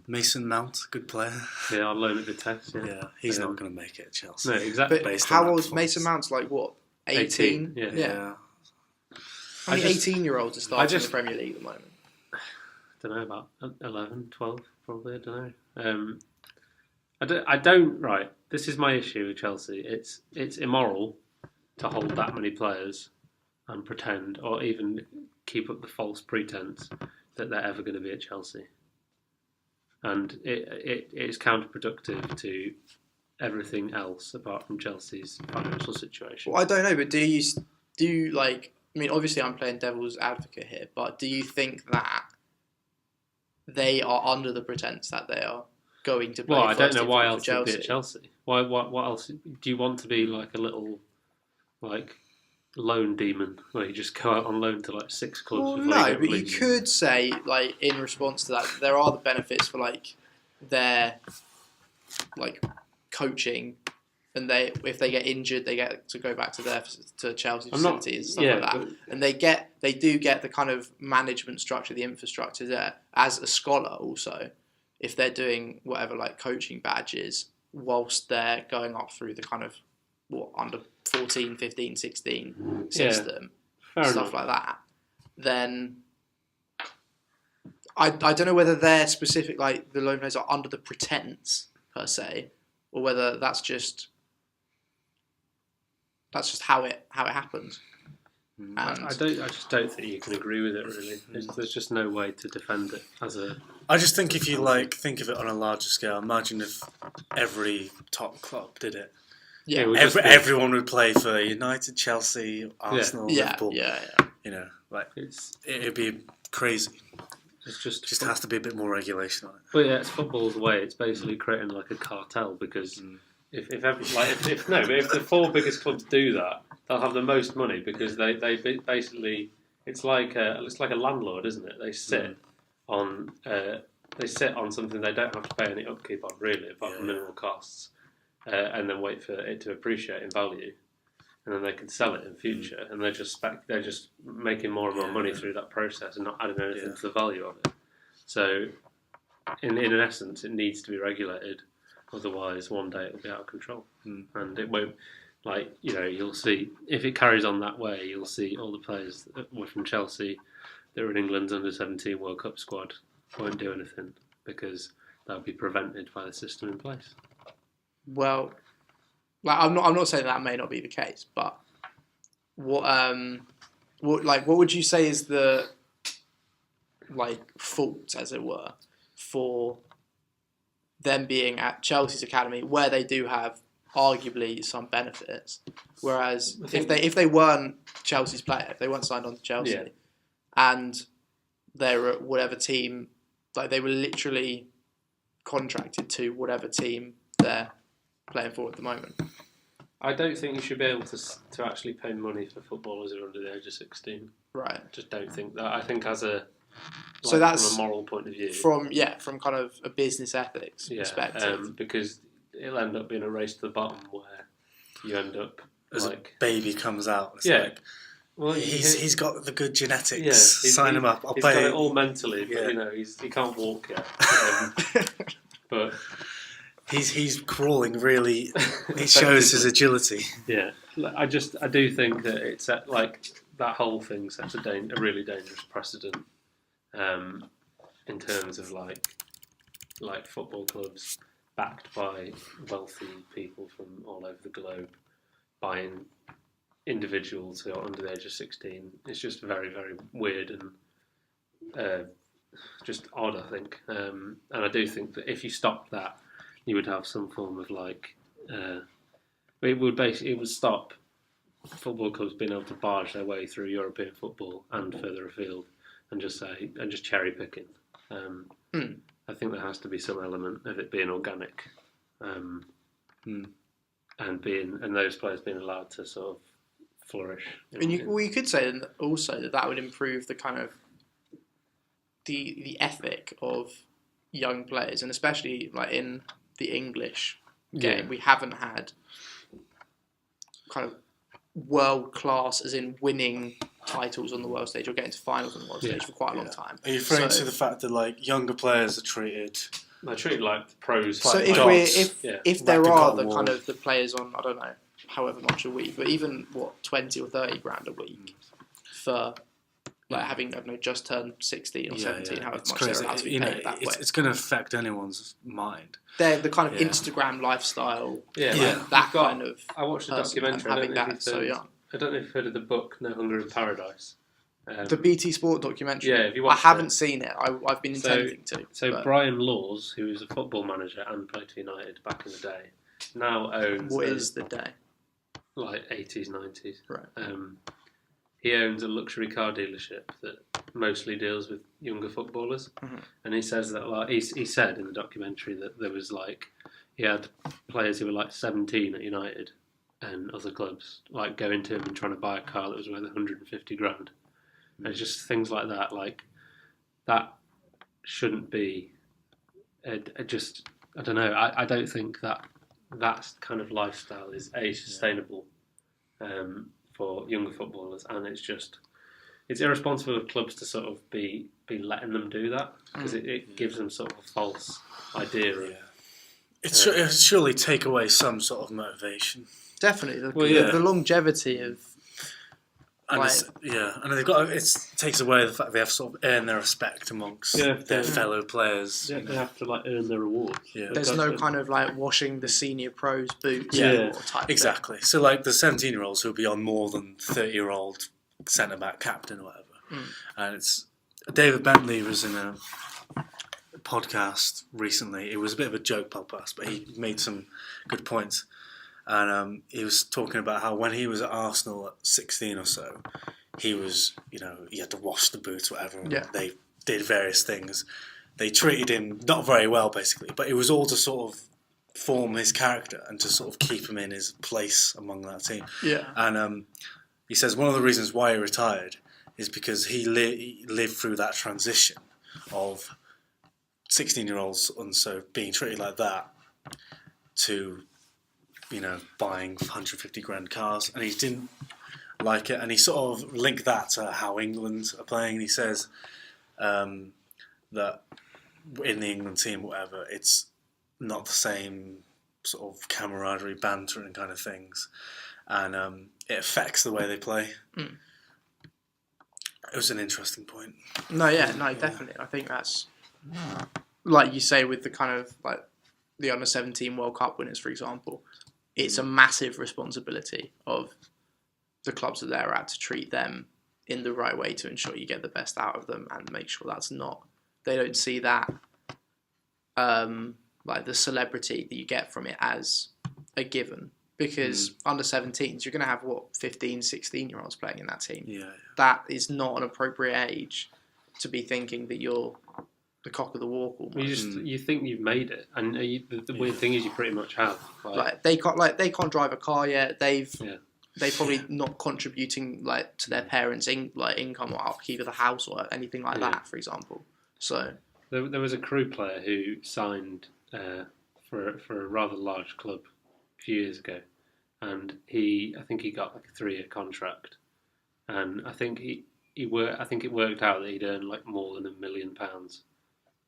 [SPEAKER 3] Mason Mount, good player.
[SPEAKER 2] Yeah, on loan at the test.
[SPEAKER 3] Yeah, he's not going to make it at Chelsea.
[SPEAKER 2] No, exactly.
[SPEAKER 1] But how old Mason Mount's 18?
[SPEAKER 3] Yeah.
[SPEAKER 1] How many 18-year-olds are starting in the Premier League at the moment?
[SPEAKER 2] I don't know, about 11, 12, probably. I don't know. I don't. Right, this is my issue with Chelsea. It's immoral to hold that many players and pretend, or even keep up the false pretense that they're ever going to be at Chelsea. And it's counterproductive to everything else apart from Chelsea's financial situation.
[SPEAKER 1] Well, I don't know, but do you like? I mean, obviously, I'm playing devil's advocate here, but do you think that they are under the pretense that they are going to play?
[SPEAKER 2] Well, I don't know why else
[SPEAKER 1] you'd
[SPEAKER 2] be at Chelsea. Why? What else? Do you want to be like a little loan demon where you just go out on loan to 6 clubs?
[SPEAKER 1] Well, no, but you could say in response to that, there are the benefits for their coaching, and if they get injured, they get to go back to Chelsea facilities and stuff like that, and they do get the kind of management structure, the infrastructure there as a scholar also, if they're doing whatever coaching badges whilst they're going up through the kind of under 14, 15, 16 system, stuff like that, then I don't know whether they're specific, the loan players are under the pretense per se, or whether that's just how it happens. And
[SPEAKER 2] I just don't think you can agree with it really. There's just no way to defend it as a.
[SPEAKER 3] I just think if you think of it on a larger scale, imagine if every top club did it.
[SPEAKER 1] Yeah,
[SPEAKER 3] everyone would play for United, Chelsea, Arsenal, Liverpool.
[SPEAKER 1] Yeah.
[SPEAKER 3] It'd be crazy.
[SPEAKER 2] It's just
[SPEAKER 3] has to be a bit more regulation on it.
[SPEAKER 2] But it's football's way. It's basically creating a cartel because if the 4 biggest clubs do that, they'll have the most money because they basically it's like a landlord, isn't it? They sit on something they don't have to pay any upkeep on really, apart from minimal costs. And then wait for it to appreciate in value, and then they can sell it in future. And they're just making more and more money through that process and not adding anything to the value of it. So, in essence, it needs to be regulated. Otherwise, one day it'll be out of control, and it won't. You'll see if it carries on that way. You'll see all the players that were from Chelsea that were in England's under-17 World Cup squad won't do anything because they'll be prevented by the system in place.
[SPEAKER 1] Well, I'm not saying that may not be the case, but what would you say is the fault, as it were, for them being at Chelsea's academy, where they do have arguably some benefits, whereas if they weren't Chelsea's player, if they weren't signed on to Chelsea, and they were at whatever team, they were literally contracted to whatever team they're playing for at the moment.
[SPEAKER 2] I don't think you should be able to actually pay money for footballers who are under the age of 16.
[SPEAKER 1] Right.
[SPEAKER 2] I just don't think that. I think as a
[SPEAKER 1] that's
[SPEAKER 2] from a moral point of view.
[SPEAKER 1] From kind of a business ethics perspective.
[SPEAKER 2] Because it'll end up being a race to the bottom where you end up
[SPEAKER 3] as a baby comes out. It's well, he's got the good genetics. Yeah, sign him up.
[SPEAKER 2] He's got it all mentally, but he can't walk yet. But
[SPEAKER 3] he's crawling really. It shows his agility.
[SPEAKER 2] Yeah, I do think that it's that whole thing sets a really dangerous precedent in terms of like football clubs backed by wealthy people from all over the globe buying individuals who are under the age of 16. It's just very, very weird and just odd, I think. And I do think that if you stopped that, you would have some form of like it would stop football clubs being able to barge their way through European football and further afield and just cherry picking. I think there has to be some element of it being organic, and those players being allowed to sort of flourish.
[SPEAKER 1] And you could say also that would improve the kind of the ethic of young players, and especially like in the English game, we haven't had kind of world class, as in winning titles on the world stage or getting to finals on the world stage for quite a long time.
[SPEAKER 3] Are you referring to the fact that like younger players are treated?
[SPEAKER 2] They're treated like the pros.
[SPEAKER 1] So if there are the kind of the players on, I don't know, however much a week, but even 20 or 30 grand a week for like having, I don't know, just turned 16 or 17, however much they're allowed to be paid that way.
[SPEAKER 3] It's going to affect anyone's mind.
[SPEAKER 1] They're the kind of Instagram lifestyle, that kind of.
[SPEAKER 2] I watched a documentary.
[SPEAKER 1] Having that so young.
[SPEAKER 2] I don't know if you've heard of the book No Hunger in Paradise.
[SPEAKER 1] The BT Sport documentary.
[SPEAKER 2] Yeah, if you
[SPEAKER 1] I haven't seen it. I've been intending to.
[SPEAKER 2] So Brian Laws, who was a football manager and played for United back in the day, now owns.
[SPEAKER 1] What is the day?
[SPEAKER 2] Like 80s, 90s.
[SPEAKER 1] Right.
[SPEAKER 2] He owns a luxury car dealership that mostly deals with younger footballers, and he says that like he said in the documentary that there was like he had players who were like 17 at United and other clubs like going to him and trying to buy a car that was worth 150 grand. And it's just things like that. Like that shouldn't be. I don't know. I don't think that kind of lifestyle is sustainable. For younger footballers, and it's irresponsible of clubs to sort of be letting them do that because it gives them sort of a false idea of.
[SPEAKER 3] It'll surely take away some sort of motivation.
[SPEAKER 1] Definitely, the longevity of.
[SPEAKER 3] And and they've got it takes away the fact they have to sort of earn their respect amongst their fellow players.
[SPEAKER 2] Yeah, they have to like earn their rewards.
[SPEAKER 3] Yeah.
[SPEAKER 1] There's no kind of like washing the senior pros' boots. Type
[SPEAKER 3] exactly.
[SPEAKER 1] Thing.
[SPEAKER 3] So like the 17-year-olds who'll be on more than 30-year-old centre back captain or whatever, and it's David Bentley was in a podcast recently. It was a bit of a joke podcast, but he made some good points. And he was talking about how when he was at Arsenal at 16 or so, he was, he had to wash the boots, whatever. And they did various things. They treated him not very well, basically. But it was all to sort of form his character and to sort of keep him in his place among that team.
[SPEAKER 1] Yeah.
[SPEAKER 3] And he says one of the reasons why he retired is because he lived through that transition of 16-year-olds and so being treated like that to... buying 150 grand cars, and he didn't like it, and he sort of linked that to how England are playing, and he says that in the England team, whatever, it's not the same sort of camaraderie, banter and kind of things, and it affects the way they play. It was an interesting point.
[SPEAKER 1] Definitely. I think that's, like you say, with the kind of like the under-17 World Cup winners, for example, it's a massive responsibility of the clubs that they're at to treat them in the right way to ensure you get the best out of them and make sure they don't see that like the celebrity that you get from it as a given. Because under 17s, you're going to have 15, 16-year-olds playing in that team.
[SPEAKER 3] Yeah.
[SPEAKER 1] That is not an appropriate age to be thinking that you're the cock of the walk. Almost.
[SPEAKER 2] You think you've made it, and the weird thing is you pretty much have.
[SPEAKER 1] They can't drive a car yet. They probably not contributing like to their parents' income or upkeep of the house or anything like that, for example. So
[SPEAKER 2] there was a Crewe player who signed for a rather large club a few years ago, and I think he got like a 3-year contract, and I think it worked out that he'd earned like more than £1 million.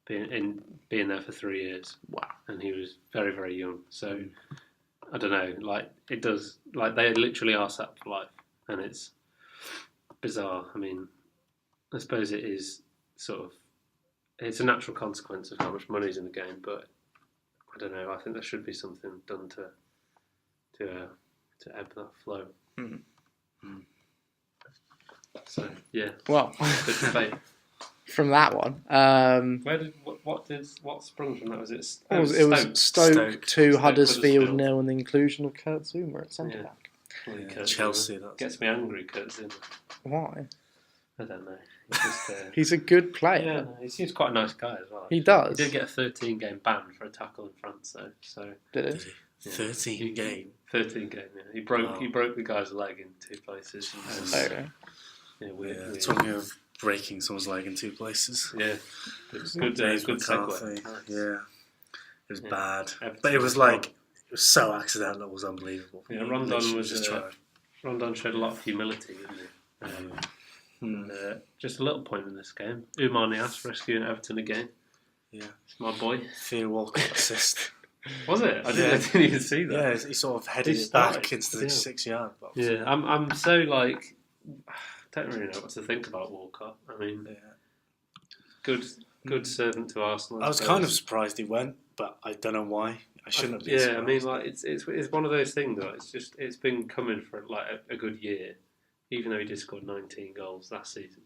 [SPEAKER 2] Being there for 3 years.
[SPEAKER 1] Wow. And
[SPEAKER 2] he was very, very young. So, I don't know, like, it does, like, they literally are set up for life. And it's bizarre. I mean, I suppose it is sort of it's a natural consequence of how much money's in the game. But I don't know. I think there should be something done to ebb that flow. So yeah.
[SPEAKER 1] Well,
[SPEAKER 2] Good debate.
[SPEAKER 1] from that one,
[SPEAKER 2] what sprung from that? Was it?
[SPEAKER 1] it was Stoke 2, Huddersfield
[SPEAKER 2] Huddersfield.
[SPEAKER 1] 0, and the inclusion of Kurt Zuma at centre
[SPEAKER 2] Yeah.
[SPEAKER 1] back.
[SPEAKER 2] Kurt
[SPEAKER 3] Chelsea.
[SPEAKER 2] Zuma. Gets me angry. Kurt Zuma.
[SPEAKER 1] Why?
[SPEAKER 2] I don't know. He's just,
[SPEAKER 1] He's a good player.
[SPEAKER 2] yeah, no, he seems quite a nice guy as well.
[SPEAKER 1] He
[SPEAKER 2] actually.
[SPEAKER 1] does.
[SPEAKER 2] He did get a 13-game ban for a tackle in France, though. So
[SPEAKER 1] Did he?
[SPEAKER 2] yeah.
[SPEAKER 3] 13 game.
[SPEAKER 2] 13 game. Yeah, he broke the guy's leg in 2 places.
[SPEAKER 1] Okay.
[SPEAKER 2] Yeah, weird.
[SPEAKER 3] Talking of breaking someone's leg in 2 places.
[SPEAKER 2] Yeah, good
[SPEAKER 3] James
[SPEAKER 2] good
[SPEAKER 3] McCarthy.
[SPEAKER 2] segue. Nice.
[SPEAKER 3] Yeah, it was bad,
[SPEAKER 2] Everton
[SPEAKER 3] but it was
[SPEAKER 2] was
[SPEAKER 3] like it was so accidental. It was unbelievable.
[SPEAKER 2] Yeah,
[SPEAKER 3] He
[SPEAKER 2] Rondon
[SPEAKER 3] literally
[SPEAKER 2] was
[SPEAKER 3] just trying.
[SPEAKER 2] Rondon showed a lot of humility, didn't he? And, just a little point in this game. Umar Niasse rescuing Everton again.
[SPEAKER 3] Yeah,
[SPEAKER 2] It's my boy.
[SPEAKER 3] Theo Walcott assist.
[SPEAKER 2] Was it? I didn't even see that.
[SPEAKER 3] Yeah, he sort of headed
[SPEAKER 2] He
[SPEAKER 3] it back
[SPEAKER 2] started,
[SPEAKER 3] into the
[SPEAKER 2] yeah.
[SPEAKER 3] 6-yard box.
[SPEAKER 2] Yeah, I'm so like, don't really know what to think about Walcott. I mean, good servant to Arsenal.
[SPEAKER 3] I was kind of surprised he went, but I don't know why. I shouldn't have been.
[SPEAKER 2] Yeah, I mean,
[SPEAKER 3] surprised.
[SPEAKER 2] like it's one of those things that it's been coming for like a good year, even though he did score 19 goals last season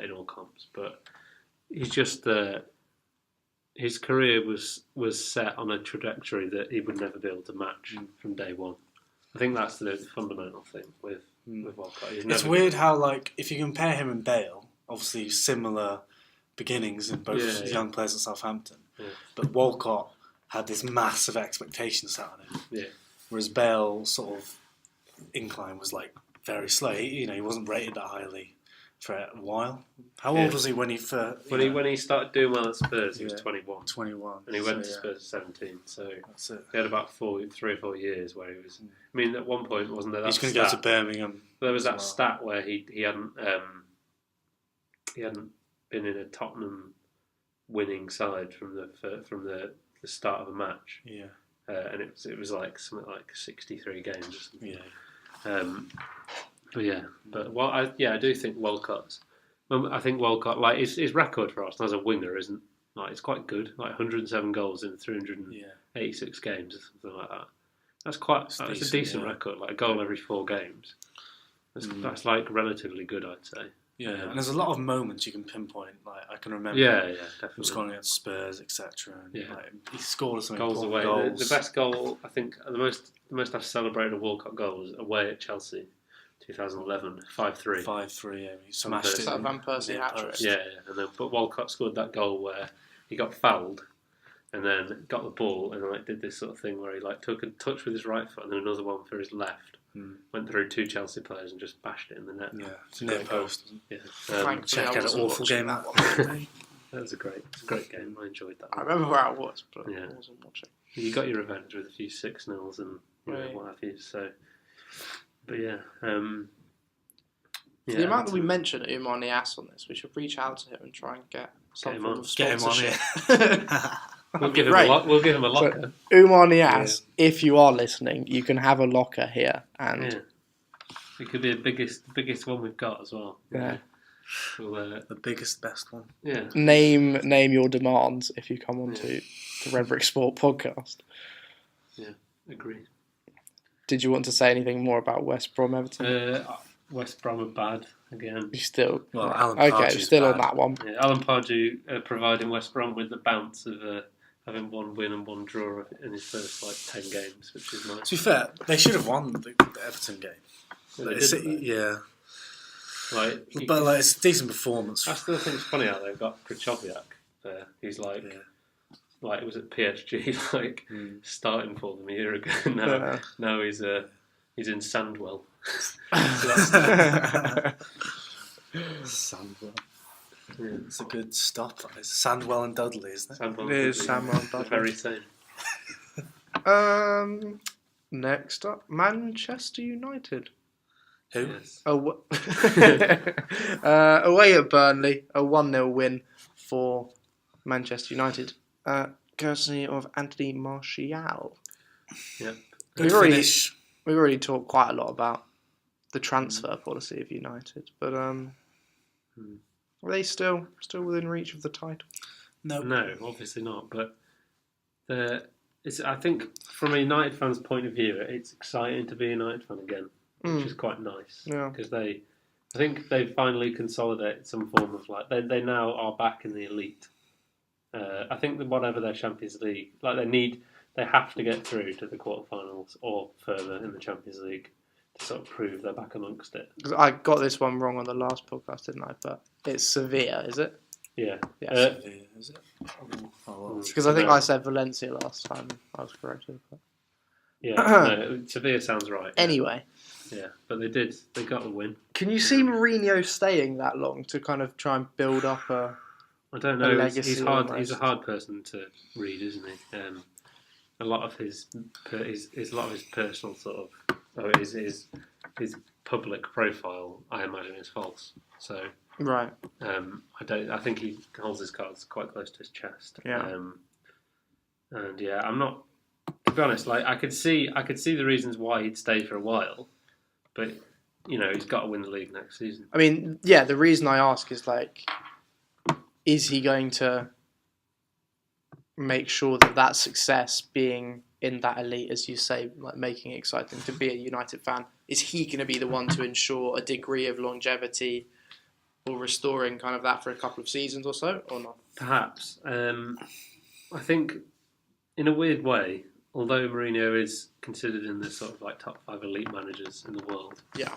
[SPEAKER 2] in all comps. But he's just his career was set on a trajectory that he would never be able to match from day one. I think that's the fundamental thing with Walcott.
[SPEAKER 3] It's weird how, like, if you compare him and Bale, obviously similar beginnings in both young players at Southampton, but Walcott had this massive expectation set on him.
[SPEAKER 2] Yeah.
[SPEAKER 3] Whereas Bale sort of incline was like very slow. He wasn't rated that highly for a while. How old was he when he first?
[SPEAKER 2] When he started doing well at Spurs, he was 21.
[SPEAKER 3] 21.
[SPEAKER 2] And he went to Spurs at 17, so
[SPEAKER 3] that's it.
[SPEAKER 2] he had about 3 or 4 years where he was. I mean, at one point, wasn't there that
[SPEAKER 3] He's going to go to Birmingham.
[SPEAKER 2] There was that stat where he hadn't been in a Tottenham winning side from the start of a match.
[SPEAKER 3] Yeah.
[SPEAKER 2] And it was like something like 63 games or something.
[SPEAKER 3] Yeah.
[SPEAKER 2] I do think Walcott's. I think Walcott, like his record for Arsenal as a winger isn't like it's quite good. Like 107 goals in 386 games or something like that. That's a decent record. Like a goal every 4 games. That's like relatively good, I'd say.
[SPEAKER 3] Yeah, and there's a lot of moments you can pinpoint. Like I can remember.
[SPEAKER 2] Yeah, definitely.
[SPEAKER 3] Scoring against Spurs, etc.
[SPEAKER 2] Yeah,
[SPEAKER 3] like, he scored some
[SPEAKER 2] goals away.
[SPEAKER 3] Goals.
[SPEAKER 2] The best goal, I think, the most I've celebrated a Walcott goal was away at Chelsea, 2011, 5-3.
[SPEAKER 3] 5-3. Yeah, he smashed it.
[SPEAKER 1] That Van Persie hat-trick.
[SPEAKER 2] Yeah, but Walcott scored that goal where he got fouled, and then got the ball and like did this sort of thing where he like took a touch with his right foot and then another one for his left. Went through 2 Chelsea players and just bashed it in the net.
[SPEAKER 3] Yeah, it's near post.
[SPEAKER 2] Yeah,
[SPEAKER 1] Thankfully,
[SPEAKER 3] Check
[SPEAKER 1] I
[SPEAKER 3] out an
[SPEAKER 1] wasn't
[SPEAKER 3] awful
[SPEAKER 1] watching
[SPEAKER 3] game.
[SPEAKER 1] that one.
[SPEAKER 2] That was a great game. I enjoyed that.
[SPEAKER 1] I remember where I was, but
[SPEAKER 2] Yeah.
[SPEAKER 1] I wasn't watching.
[SPEAKER 2] You got your revenge with a few 6-0s and what have you. So, but yeah.
[SPEAKER 1] The amount that we mention Umar Niasse on this, we should reach out to him and try and get some form of
[SPEAKER 3] Get him on
[SPEAKER 1] sponsorship.
[SPEAKER 2] We'll give him a locker.
[SPEAKER 1] So, Umar Niasse, if you are listening, you can have a locker here, and
[SPEAKER 2] it could be the biggest one we've got as well.
[SPEAKER 1] Yeah.
[SPEAKER 2] We'll,
[SPEAKER 3] The biggest, best one.
[SPEAKER 2] Yeah.
[SPEAKER 1] Name your demands if you come on to the Redbrick Sport podcast.
[SPEAKER 2] Yeah, agreed.
[SPEAKER 1] Did you want to say anything more about West Brom Everton?
[SPEAKER 2] West Brom are bad again.
[SPEAKER 1] You still
[SPEAKER 3] Alan
[SPEAKER 1] okay?
[SPEAKER 3] Pardew's
[SPEAKER 1] Still
[SPEAKER 3] bad.
[SPEAKER 1] on that one.
[SPEAKER 2] Yeah, Alan Pardew providing West Brom with the bounce of having 1 win and 1 draw in his first 10 games, which is nice.
[SPEAKER 3] To be fair, they should have won the Everton game.
[SPEAKER 2] Yeah, they didn't, though.
[SPEAKER 3] Yeah.
[SPEAKER 2] But
[SPEAKER 3] it's a decent performance.
[SPEAKER 2] I still think it's funny how they've got Krychowiak there. He's like it was at PSG, starting for them a year ago. Now he's in Sandwell.
[SPEAKER 3] Sandwell. Yeah, it's a good stop. It's Sandwell and Dudley, isn't it?
[SPEAKER 2] Sandwell
[SPEAKER 1] It is Sandwell and Dudley.
[SPEAKER 2] The very same.
[SPEAKER 1] Next up, Manchester United.
[SPEAKER 3] Who?
[SPEAKER 2] Yes.
[SPEAKER 1] Away at Burnley, a 1-0 win for Manchester United, courtesy of Anthony Martial.
[SPEAKER 2] Yep.
[SPEAKER 3] Good finish.
[SPEAKER 1] We've already talked quite a lot about the transfer policy of United, but Are they still within reach of the title?
[SPEAKER 2] No, obviously not. But I think from a United fan's point of view, it's exciting to be a United fan again, which is quite nice.
[SPEAKER 1] Yeah.
[SPEAKER 2] Because I think they've finally consolidated some form of they now are back in the elite. I think that whatever their Champions League, they have to get through to the quarterfinals or further in the Champions League to sort of prove they're back amongst it.
[SPEAKER 1] Because I got this one wrong on the last podcast, didn't I? But it's Sevilla, is it?
[SPEAKER 2] Yeah.
[SPEAKER 3] Sevilla, is it?
[SPEAKER 1] Because I think I said Valencia last time. I was corrected. But...
[SPEAKER 2] Yeah, no, Sevilla sounds right.
[SPEAKER 1] Anyway.
[SPEAKER 2] Yeah, but they got a win.
[SPEAKER 1] Can you see Mourinho staying that long to kind of try and build up a...
[SPEAKER 2] I don't know.
[SPEAKER 1] Legacy
[SPEAKER 2] He's hard.
[SPEAKER 1] almost.
[SPEAKER 2] He's a hard person to read, isn't he? A lot of his personal sort of his public profile, I imagine, is false. So
[SPEAKER 1] Right.
[SPEAKER 2] I think he holds his cards quite close to his chest.
[SPEAKER 1] Yeah.
[SPEAKER 2] And yeah, I'm not. To be honest, I could see the reasons why he'd stay for a while, but he's got to win the league next season.
[SPEAKER 1] I mean, yeah, the reason I ask is is he going to make sure that success being in that elite, as you say, making it exciting to be a United fan, is he going to be the one to ensure a degree of longevity or restoring kind of that for a couple of seasons or so, or not?
[SPEAKER 2] Perhaps. I think, in a weird way, although Mourinho is considered in the sort of top 5 elite managers in the world,
[SPEAKER 1] Yeah.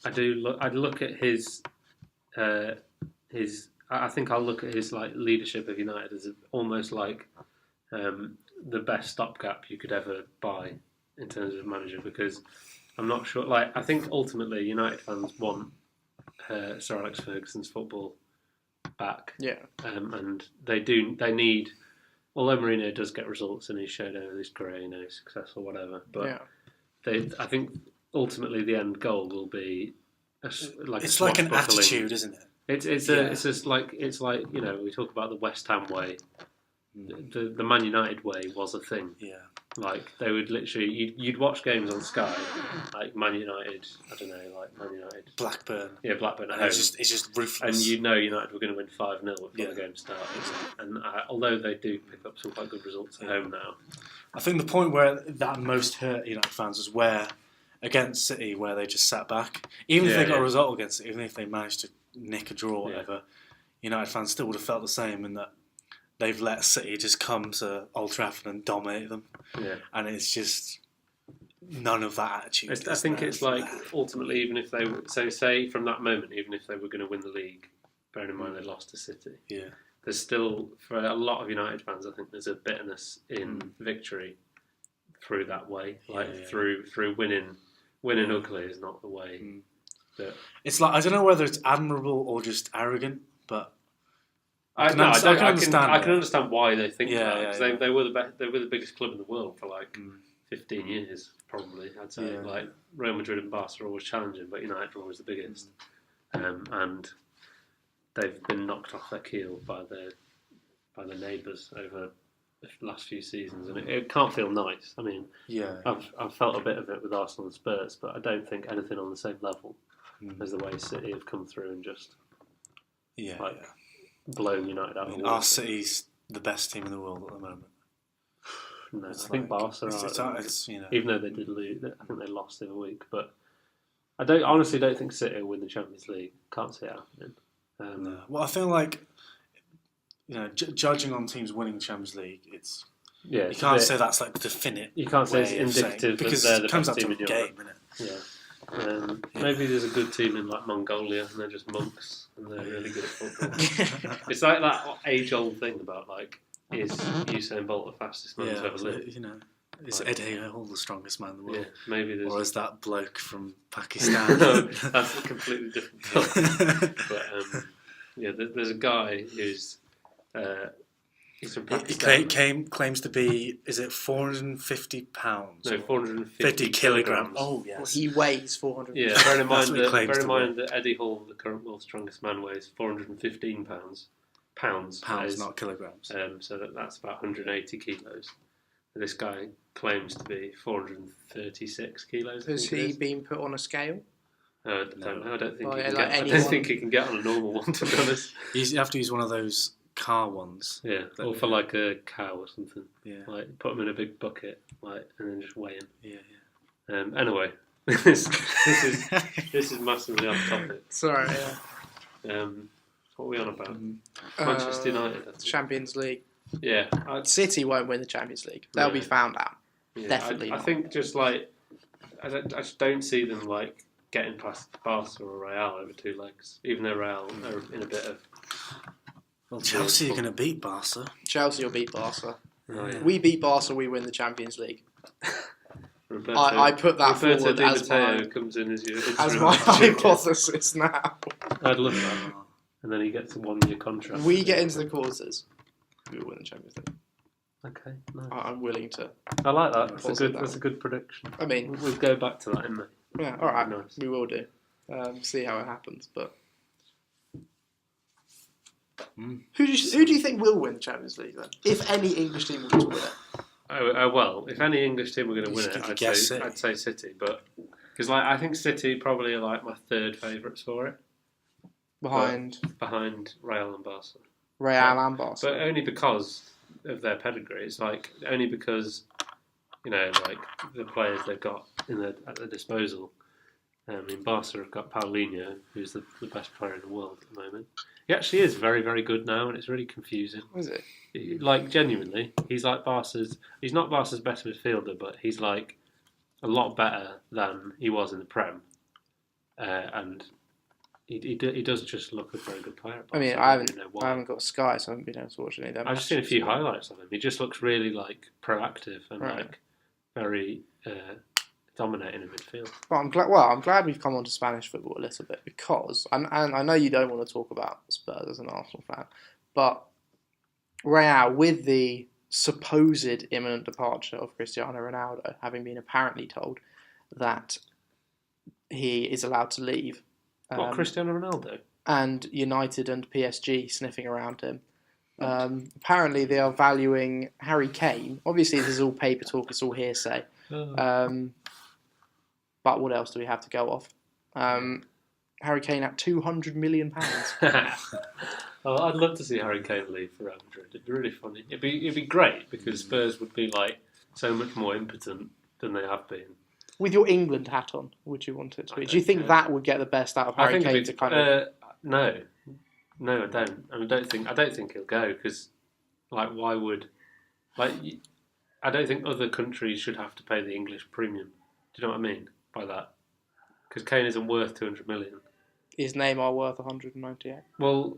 [SPEAKER 2] I'd look at his. I think I'll look at his leadership of United as almost the best stopgap you could ever buy in terms of manager, because I'm not sure. I think ultimately United fans want Sir Alex Ferguson's football back.
[SPEAKER 1] Yeah.
[SPEAKER 2] And they need. Although Mourinho does get results and he's showed over his career, he's successful, whatever. But I think ultimately the end goal will be
[SPEAKER 3] it's like an attitude, isn't it?
[SPEAKER 2] It's just like we talk about the West Ham way. The Man United way was a thing.
[SPEAKER 3] Yeah.
[SPEAKER 2] They would literally you'd watch games on Sky, Man United. I don't know, Man United.
[SPEAKER 3] Blackburn.
[SPEAKER 2] Yeah, Blackburn at home.
[SPEAKER 3] It's just ruthless.
[SPEAKER 2] And United were going to win 5-0 before the game started. And although they do pick up some quite good results at home now,
[SPEAKER 3] I think the point where that most hurt United fans was where against City, where they just sat back. Even if they got a result against it, even if they managed to nick a draw or whatever, United fans still would have felt the same in that they've let City just come to Old Trafford and dominate them. Yeah. And it's just none of that attitude.
[SPEAKER 2] I think it's ultimately, even if they say from that moment, even if they were going to win the league, bearing in mind they lost to City, there's still, for a lot of United fans, I think there's a bitterness in victory through that way, through winning ugly is not the way.
[SPEAKER 3] It's I don't know whether it's admirable or just arrogant, but
[SPEAKER 2] I can understand why they think that.
[SPEAKER 3] Yeah.
[SPEAKER 2] They were the biggest club in the world for 15 years, probably. I'd say Real Madrid and Barca are always challenging, but United are always the biggest, and they've been knocked off their keel by their neighbours over the last few seasons, and it can't feel nice. I mean, I've felt a bit of it with Arsenal and Spurs, but I don't think anything on the same level as the way City have come through and just blown United out of the water.
[SPEAKER 3] Our City's the best team in the world at the moment.
[SPEAKER 2] No, I think Barca are. Even though they did lose, I think they lost the other week. But I honestly don't think City will win the Champions League. Can't see it happening.
[SPEAKER 3] No. Well, I feel like judging on teams winning the Champions League, you can't say that's definite.
[SPEAKER 2] You can't say it's indicative
[SPEAKER 3] because
[SPEAKER 2] they're the
[SPEAKER 3] it comes
[SPEAKER 2] best
[SPEAKER 3] out
[SPEAKER 2] team
[SPEAKER 3] to
[SPEAKER 2] in
[SPEAKER 3] a
[SPEAKER 2] Europe.
[SPEAKER 3] game, innit?
[SPEAKER 2] Maybe there's a good team in Mongolia and they're just monks and they're really good at football. It's like that age-old thing about is Usain Bolt the fastest man to ever live?
[SPEAKER 3] Is Ed Hall the strongest man in the world?
[SPEAKER 2] Yeah, maybe there's...
[SPEAKER 3] Or is that bloke from Pakistan?
[SPEAKER 2] No, that's a completely different thing. But there's a guy who's he's from Pakistan.
[SPEAKER 3] He claims to be, is it 450 pounds?
[SPEAKER 2] No, 450
[SPEAKER 3] kilograms. Oh, yes.
[SPEAKER 1] Well, he weighs 400.
[SPEAKER 2] Yeah, bear in mind that Eddie Hall, the current world's strongest man, weighs 415 pounds. Pounds,
[SPEAKER 3] not kilograms.
[SPEAKER 2] So that's about 180 kilos. And this guy claims to be 436 kilos.
[SPEAKER 1] Has he been put on a scale?
[SPEAKER 2] I don't know. I don't think
[SPEAKER 1] Oh,
[SPEAKER 2] he
[SPEAKER 1] yeah,
[SPEAKER 2] can
[SPEAKER 1] like
[SPEAKER 2] get. I
[SPEAKER 1] anyone.
[SPEAKER 2] don't think he can get on a normal one. To be honest.
[SPEAKER 3] You have to use one of those car ones.
[SPEAKER 2] Yeah, or for like a cow or something.
[SPEAKER 3] Yeah.
[SPEAKER 2] Like put them in a big bucket, like, and then just weigh him.
[SPEAKER 3] Yeah.
[SPEAKER 2] Anyway, this is massively off topic.
[SPEAKER 1] Sorry, yeah.
[SPEAKER 2] What are we on about? Manchester United. I think.
[SPEAKER 1] Champions League.
[SPEAKER 2] Yeah,
[SPEAKER 1] City won't win the Champions League. They'll be found out.
[SPEAKER 2] yeah,
[SPEAKER 1] Definitely
[SPEAKER 2] I
[SPEAKER 1] not.
[SPEAKER 2] think just like I just don't see them like getting past Barca or Real over two legs, even though Real are in a bit of.
[SPEAKER 3] Well, Chelsea are going to beat Barca.
[SPEAKER 1] Chelsea will beat Barca.
[SPEAKER 2] Oh, yeah.
[SPEAKER 1] We beat Barca, we win the Champions League.
[SPEAKER 2] Roberto,
[SPEAKER 1] I put that
[SPEAKER 2] Roberto
[SPEAKER 1] forward
[SPEAKER 2] Di
[SPEAKER 1] as
[SPEAKER 2] Matteo
[SPEAKER 1] my,
[SPEAKER 2] comes in as your
[SPEAKER 1] as my hypothesis now.
[SPEAKER 2] I'd love that. And then he gets a 1-year contract.
[SPEAKER 1] We get into the quarters, we will win the Champions League.
[SPEAKER 2] Okay, nice.
[SPEAKER 1] I'm willing to.
[SPEAKER 2] I like that.
[SPEAKER 1] Positive
[SPEAKER 2] That's a good prediction.
[SPEAKER 1] I mean,
[SPEAKER 2] We'll go back to that in May.
[SPEAKER 1] yeah, all right,
[SPEAKER 2] Nice.
[SPEAKER 1] we will do. See how it happens, but. Who do you think will win the Champions League then? If any English team were to win it,
[SPEAKER 2] Well, if any English team were going to win
[SPEAKER 3] You
[SPEAKER 2] it,
[SPEAKER 3] could guess City.
[SPEAKER 2] I'd say City. But because like I think City probably are like my third favourites for it,
[SPEAKER 1] behind
[SPEAKER 2] behind Real and Barca.
[SPEAKER 1] Real and Barca.
[SPEAKER 2] But only because of their pedigree. It's like only because like the players they've got at their disposal. I mean, Barca have got Paulinho, who's the best player in the world at the moment. He actually is very, very good now, and it's really confusing.
[SPEAKER 1] Is it?
[SPEAKER 2] Like, genuinely, he's like Barca's... He's not Barca's best midfielder, but he's, like, a lot better than he was in the Prem. And he does just look a very good player.
[SPEAKER 1] I mean, I haven't got Sky, so I haven't been able to watch any of them.
[SPEAKER 2] I've just seen a few highlights of him. He just looks really, like, proactive and, like, very... dominating in midfield.
[SPEAKER 1] Well, I'm glad we've come on to Spanish football a little bit because, and I know you don't want to talk about Spurs as an Arsenal fan, but Real, with the supposed imminent departure of Cristiano Ronaldo, having been apparently told that he is allowed to leave.
[SPEAKER 2] Cristiano Ronaldo?
[SPEAKER 1] And United and PSG sniffing around him. Apparently they are valuing Harry Kane. Obviously this is all paper talk, it's all hearsay. But what else do we have to go off? Harry Kane at £200 million.
[SPEAKER 2] I'd love to see Harry Kane leave for Real Madrid. It'd be really funny. It'd be great because Spurs would be like so much more impotent than they have been.
[SPEAKER 1] With your England hat on, would you want it to be? Do you think that would get the best out of Harry Kane to kind of?
[SPEAKER 2] No, I don't. I don't think he'll go because, like, why would, like, I don't think other countries should have to pay the English premium. Do you know what I mean by that? Because Kane isn't worth 200 million.
[SPEAKER 1] Is Neymar worth 198?
[SPEAKER 2] Well,